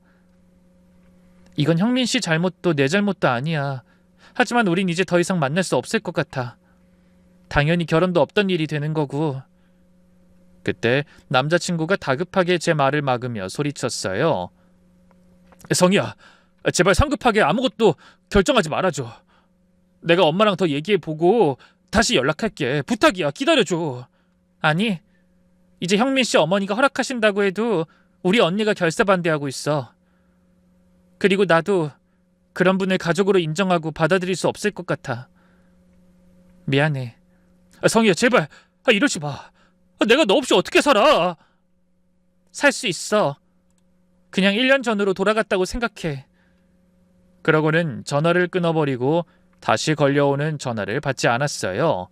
Speaker 1: 이건 형민 씨 잘못도 내 잘못도 아니야. 하지만 우린 이제 더 이상 만날 수 없을 것 같아. 당연히 결혼도 없던 일이 되는 거고. 그때 남자친구가 다급하게 제 말을 막으며 소리쳤어요. 성희야, 제발 성급하게 아무것도 결정하지 말아줘. 내가 엄마랑 더 얘기해보고 다시 연락할게. 부탁이야, 기다려줘. 아니, 이제 형민 씨 어머니가 허락하신다고 해도 우리 언니가 결사 반대하고 있어. 그리고 나도 그런 분을 가족으로 인정하고 받아들일 수 없을 것 같아. 미안해. 성희야, 제발 이러지 마. 내가 너 없이 어떻게 살아? 살 수 있어. 그냥 1년 전으로 돌아갔다고 생각해. 그러고는 전화를 끊어버리고 다시 걸려오는 전화를 받지 않았어요.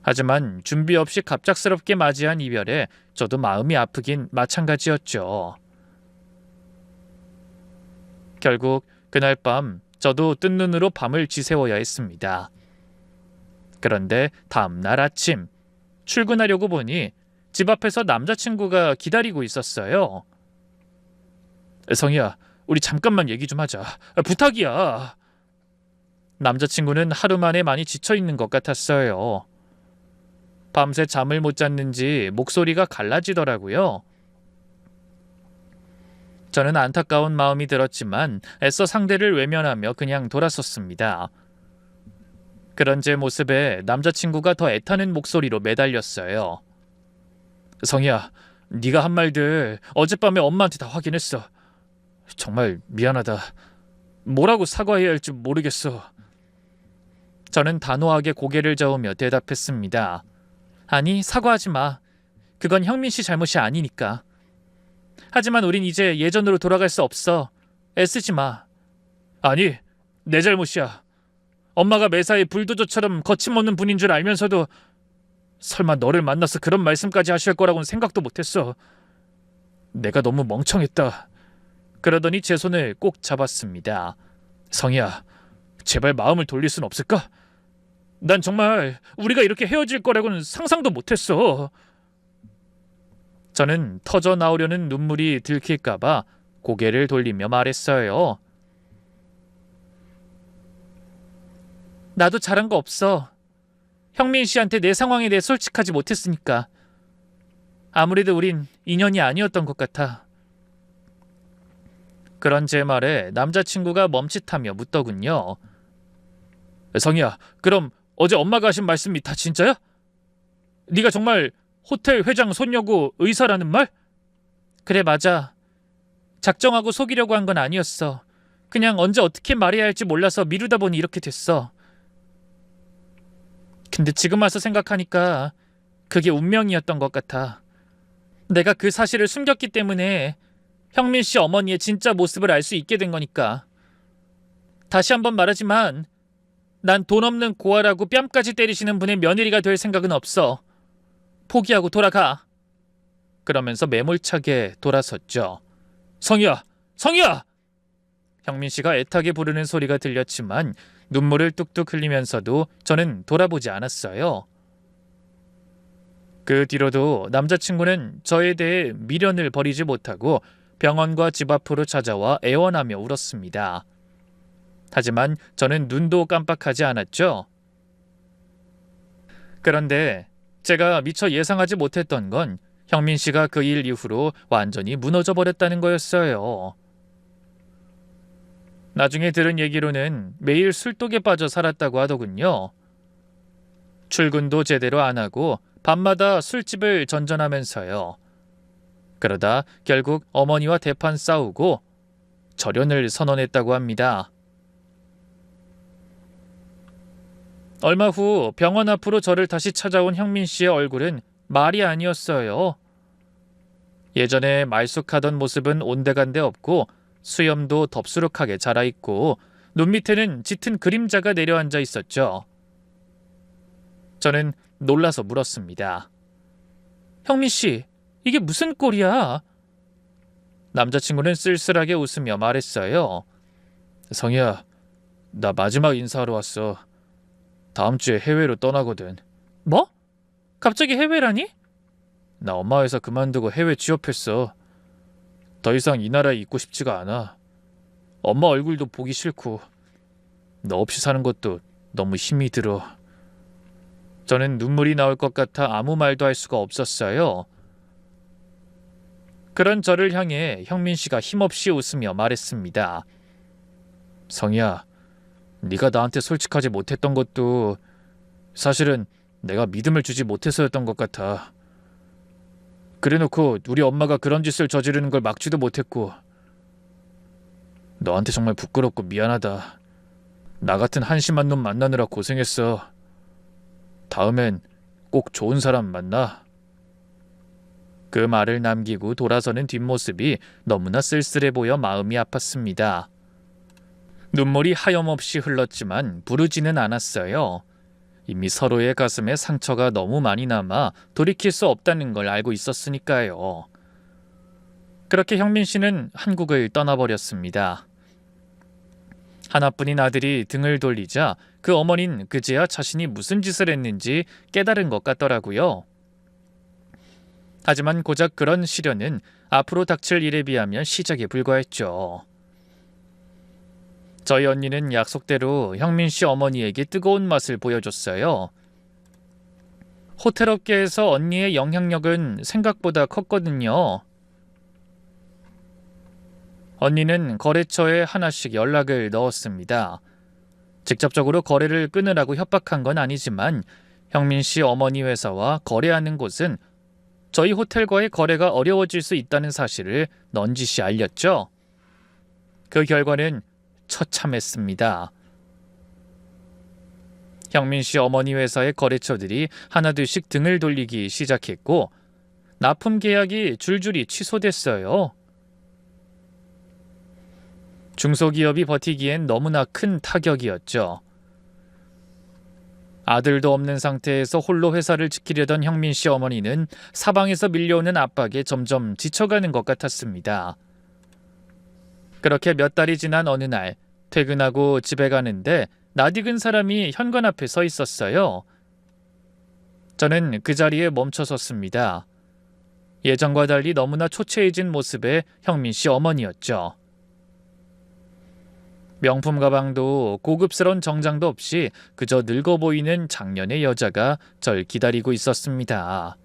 Speaker 1: 하지만 준비 없이 갑작스럽게 맞이한 이별에 저도 마음이 아프긴 마찬가지였죠. 결국 그날 밤 저도 뜬 눈으로 밤을 지새워야 했습니다. 그런데 다음날 아침 출근하려고 보니 집 앞에서 남자친구가 기다리고 있었어요. 성희야, 우리 잠깐만 얘기 좀 하자. 부탁이야. 남자친구는 하루 만에 많이 지쳐있는 것 같았어요. 밤새 잠을 못 잤는지 목소리가 갈라지더라고요. 저는 안타까운 마음이 들었지만 애써 상대를 외면하며 그냥 돌아섰습니다. 그런 제 모습에 남자친구가 더 애타는 목소리로 매달렸어요. 성희야, 네가 한 말들 어젯밤에 엄마한테 다 확인했어. 정말 미안하다. 뭐라고 사과해야 할지 모르겠어. 저는 단호하게 고개를 저으며 대답했습니다. 아니, 사과하지 마. 그건 형민 씨 잘못이 아니니까. 하지만 우린 이제 예전으로 돌아갈 수 없어. 애쓰지 마. 아니, 내 잘못이야. 엄마가 매사에 불도저처럼 거침없는 분인 줄 알면서도 설마 너를 만나서 그런 말씀까지 하실 거라고는 생각도 못했어. 내가 너무 멍청했다. 그러더니 제 손을 꼭 잡았습니다. 성희야, 제발 마음을 돌릴 순 없을까? 난 정말 우리가 이렇게 헤어질 거라고는 상상도 못했어. 저는 터져 나오려는 눈물이 들킬까봐 고개를 돌리며 말했어요. 나도 잘한 거 없어. 형민 씨한테 내 상황에 대해 솔직하지 못했으니까. 아무래도 우린 인연이 아니었던 것 같아. 그런 제 말에 남자친구가 멈칫하며 묻더군요. 성희야, 그럼 어제 엄마가 하신 말씀이 다 진짜야? 네가 정말 호텔 회장 손녀고 의사라는 말? 그래, 맞아. 작정하고 속이려고 한 건 아니었어. 그냥 언제 어떻게 말해야 할지 몰라서 미루다 보니 이렇게 됐어. 근데 지금 와서 생각하니까 그게 운명이었던 것 같아. 내가 그 사실을 숨겼기 때문에 형민 씨 어머니의 진짜 모습을 알 수 있게 된 거니까. 다시 한번 말하지만 난 돈 없는 고아라고 뺨까지 때리시는 분의 며느리가 될 생각은 없어. 포기하고 돌아가. 그러면서 매몰차게 돌아섰죠. 성희야! 성희야! 형민 씨가 애타게 부르는 소리가 들렸지만 눈물을 뚝뚝 흘리면서도 저는 돌아보지 않았어요. 그 뒤로도 남자친구는 저에 대해 미련을 버리지 못하고 병원과 집 앞으로 찾아와 애원하며 울었습니다. 하지만 저는 눈도 깜빡하지 않았죠. 그런데 제가 미처 예상하지 못했던 건 형민 씨가 그 일 이후로 완전히 무너져 버렸다는 거였어요. 나중에 들은 얘기로는 매일 술독에 빠져 살았다고 하더군요. 출근도 제대로 안 하고 밤마다 술집을 전전하면서요. 그러다 결국 어머니와 대판 싸우고 절연을 선언했다고 합니다. 얼마 후 병원 앞으로 저를 다시 찾아온 형민 씨의 얼굴은 말이 아니었어요. 예전에 말쑥하던 모습은 온데간데 없고 수염도 덥수룩하게 자라있고 눈 밑에는 짙은 그림자가 내려앉아 있었죠. 저는 놀라서 물었습니다. 형민 씨, 이게 무슨 꼴이야? 남자친구는 쓸쓸하게 웃으며 말했어요. 성희야, 나 마지막 인사하러 왔어. 다음 주에 해외로 떠나거든. 뭐? 갑자기 해외라니? 나 엄마 회사 그만두고 해외 취업했어. 더 이상 이 나라에 있고 싶지가 않아. 엄마 얼굴도 보기 싫고 너 없이 사는 것도 너무 힘이 들어. 저는 눈물이 나올 것 같아 아무 말도 할 수가 없었어요. 그런 저를 향해 형민 씨가 힘없이 웃으며 말했습니다. 성희야, 네가 나한테 솔직하지 못했던 것도 사실은 내가 믿음을 주지 못해서였던 것 같아. 그래놓고 우리 엄마가 그런 짓을 저지르는 걸 막지도 못했고 너한테 정말 부끄럽고 미안하다. 나 같은 한심한 놈 만나느라 고생했어. 다음엔 꼭 좋은 사람 만나. 그 말을 남기고 돌아서는 뒷모습이 너무나 쓸쓸해 보여 마음이 아팠습니다. 눈물이 하염없이 흘렀지만 부르지는 않았어요. 이미 서로의 가슴에 상처가 너무 많이 남아 돌이킬 수 없다는 걸 알고 있었으니까요. 그렇게 형민 씨는 한국을 떠나버렸습니다. 하나뿐인 아들이 등을 돌리자 그 어머니는 그제야 자신이 무슨 짓을 했는지 깨달은 것 같더라고요. 하지만 고작 그런 시련은 앞으로 닥칠 일에 비하면 시작에 불과했죠. 저희 언니는 약속대로 형민 씨 어머니에게 뜨거운 맛을 보여줬어요. 호텔 업계에서 언니의 영향력은 생각보다 컸거든요. 언니는 거래처에 하나씩 연락을 넣었습니다. 직접적으로 거래를 끊으라고 협박한 건 아니지만 형민 씨 어머니 회사와 거래하는 곳은 저희 호텔과의 거래가 어려워질 수 있다는 사실을 넌지시 알렸죠. 그 결과는 처참했습니다. 형민 씨 어머니 회사의 거래처들이 하나둘씩 등을 돌리기 시작했고 납품 계약이 줄줄이 취소됐어요. 중소기업이 버티기엔 너무나 큰 타격이었죠. 아들도 없는 상태에서 홀로 회사를 지키려던 형민 씨 어머니는 사방에서 밀려오는 압박에 점점 지쳐가는 것 같았습니다. 그렇게 몇 달이 지난 어느 날 퇴근하고 집에 가는데 낯익은 사람이 현관 앞에 서 있었어요. 저는 그 자리에 멈춰 섰습니다. 예전과 달리 너무나 초췌해진 모습의 형민 씨 어머니였죠. 명품 가방도 고급스러운 정장도 없이 그저 늙어 보이는 장년의 여자가 절 기다리고 있었습니다.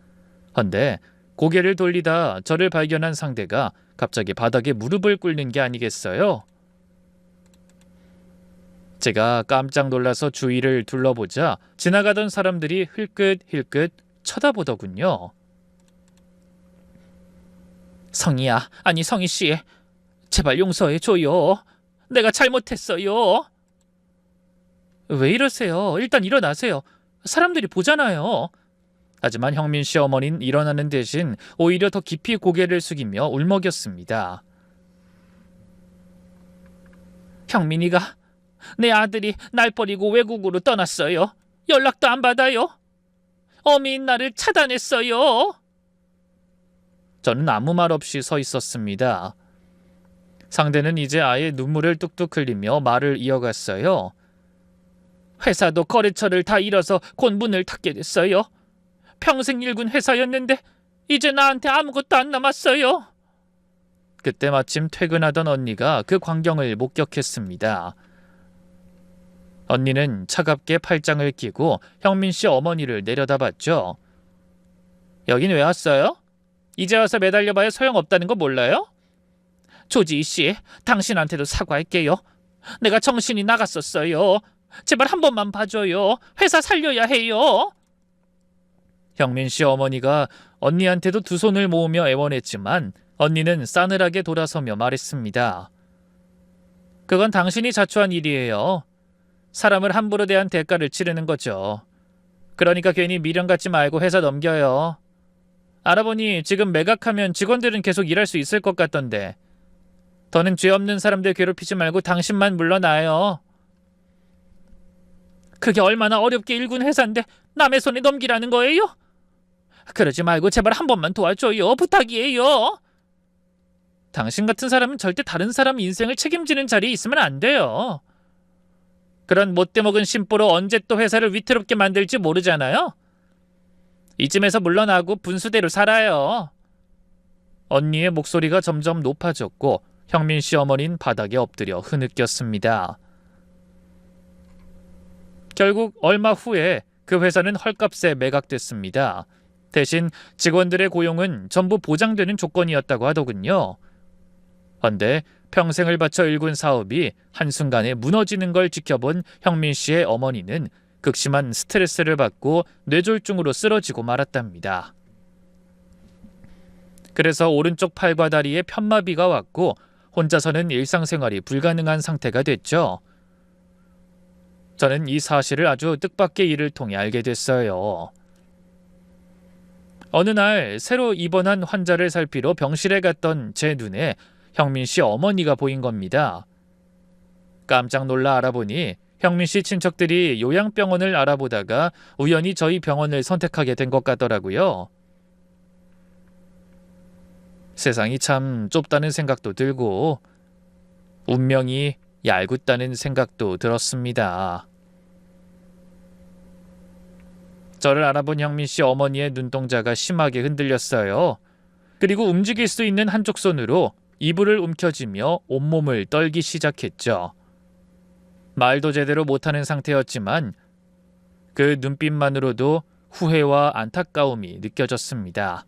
Speaker 1: 헌데 고개를 돌리다 저를 발견한 상대가 갑자기 바닥에 무릎을 꿇는 게 아니겠어요? 제가 깜짝 놀라서 주위를 둘러보자 지나가던 사람들이 힐끗힐끗 쳐다보더군요. 성희야, 아니 성희씨, 제발 용서해줘요. 내가 잘못했어요. 왜 이러세요? 일단 일어나세요. 사람들이 보잖아요. 하지만 형민 씨 어머니는 일어나는 대신 오히려 더 깊이 고개를 숙이며 울먹였습니다. 형민이가, 내 아들이 날 버리고 외국으로 떠났어요. 연락도 안 받아요. 어미인 나를 차단했어요. 저는 아무 말 없이 서 있었습니다. 상대는 이제 아예 눈물을 뚝뚝 흘리며 말을 이어갔어요. 회사도 거래처를 다 잃어서 곧 문을 닫게 됐어요. 평생 일군 회사였는데 이제 나한테 아무것도 안 남았어요. 그때 마침 퇴근하던 언니가 그 광경을 목격했습니다. 언니는 차갑게 팔짱을 끼고 형민 씨 어머니를 내려다봤죠. 여긴 왜 왔어요? 이제 와서 매달려봐야 소용없다는 거 몰라요? 조지희 씨, 당신한테도 사과할게요. 내가 정신이 나갔었어요. 제발 한 번만 봐줘요. 회사 살려야 해요. 형민 씨 어머니가 언니한테도 두 손을 모으며 애원했지만 언니는 싸늘하게 돌아서며 말했습니다. 그건 당신이 자초한 일이에요. 사람을 함부로 대한 대가를 치르는 거죠. 그러니까 괜히 미련 갖지 말고 회사 넘겨요. 알아보니 지금 매각하면 직원들은 계속 일할 수 있을 것 같던데. 더는 죄 없는 사람들 괴롭히지 말고 당신만 물러나요. 그게 얼마나 어렵게 일군 회사인데 남의 손에 넘기라는 거예요? 그러지 말고 제발 한 번만 도와줘요. 부탁이에요. 당신 같은 사람은 절대 다른 사람 인생을 책임지는 자리에 있으면 안 돼요. 그런 못돼먹은 심보로 언제 또 회사를 위태롭게 만들지 모르잖아요. 이쯤에서 물러나고 분수대로 살아요. 언니의 목소리가 점점 높아졌고 형민 씨 어머니는 바닥에 엎드려 흐느꼈습니다. 결국 얼마 후에 그 회사는 헐값에 매각됐습니다. 대신 직원들의 고용은 전부 보장되는 조건이었다고 하더군요. 헌데 평생을 바쳐 일군 사업이 한순간에 무너지는 걸 지켜본 형민 씨의 어머니는 극심한 스트레스를 받고 뇌졸중으로 쓰러지고 말았답니다. 그래서 오른쪽 팔과 다리에 편마비가 왔고 혼자서는 일상생활이 불가능한 상태가 됐죠. 저는 이 사실을 아주 뜻밖의 일을 통해 알게 됐어요. 어느 날 새로 입원한 환자를 살피러 병실에 갔던 제 눈에 형민 씨 어머니가 보인 겁니다. 깜짝 놀라 알아보니 형민 씨 친척들이 요양병원을 알아보다가 우연히 저희 병원을 선택하게 된 것 같더라고요. 세상이 참 좁다는 생각도 들고 운명이 얄궂다는 생각도 들었습니다. 저를 알아본 형민 씨 어머니의 눈동자가 심하게 흔들렸어요. 그리고 움직일 수 있는 한쪽 손으로 이불을 움켜쥐며 온몸을 떨기 시작했죠. 말도 제대로 못하는 상태였지만 그 눈빛만으로도 후회와 안타까움이 느껴졌습니다.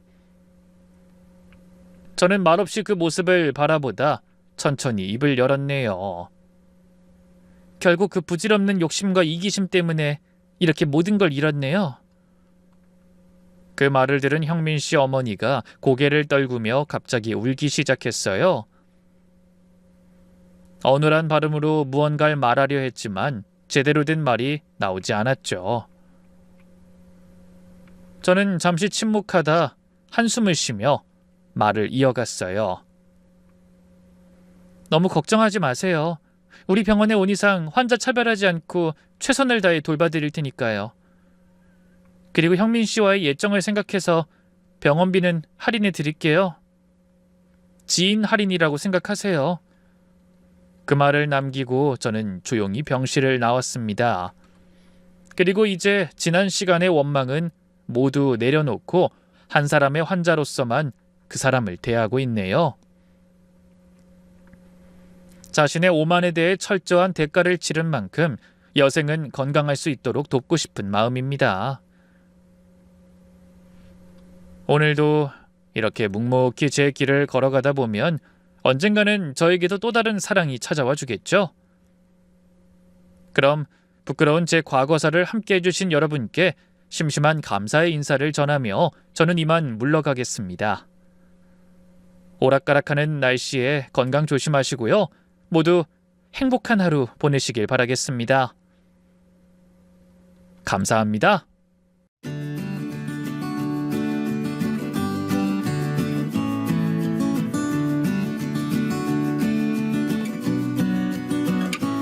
Speaker 1: 저는 말없이 그 모습을 바라보다 천천히 입을 열었네요. 결국 그 부질없는 욕심과 이기심 때문에 이렇게 모든 걸 잃었네요. 그 말을 들은 형민 씨 어머니가 고개를 떨구며 갑자기 울기 시작했어요. 어눌한 발음으로 무언가를 말하려 했지만 제대로 된 말이 나오지 않았죠. 저는 잠시 침묵하다 한숨을 쉬며 말을 이어갔어요. 너무 걱정하지 마세요. 우리 병원에 온 이상 환자 차별하지 않고 최선을 다해 돌봐드릴 테니까요. 그리고 형민 씨와의 예정을 생각해서 병원비는 할인해 드릴게요. 지인 할인이라고 생각하세요. 그 말을 남기고 저는 조용히 병실을 나왔습니다. 그리고 이제 지난 시간의 원망은 모두 내려놓고 한 사람의 환자로서만 그 사람을 대하고 있네요. 자신의 오만에 대해 철저한 대가를 치른 만큼 여생은 건강할 수 있도록 돕고 싶은 마음입니다. 오늘도 이렇게 묵묵히 제 길을 걸어가다 보면 언젠가는 저에게도 또 다른 사랑이 찾아와 주겠죠? 그럼 부끄러운 제 과거사를 함께 해주신 여러분께 심심한 감사의 인사를 전하며 저는 이만 물러가겠습니다. 오락가락하는 날씨에 건강 조심하시고요. 모두 행복한 하루 보내시길 바라겠습니다. 감사합니다.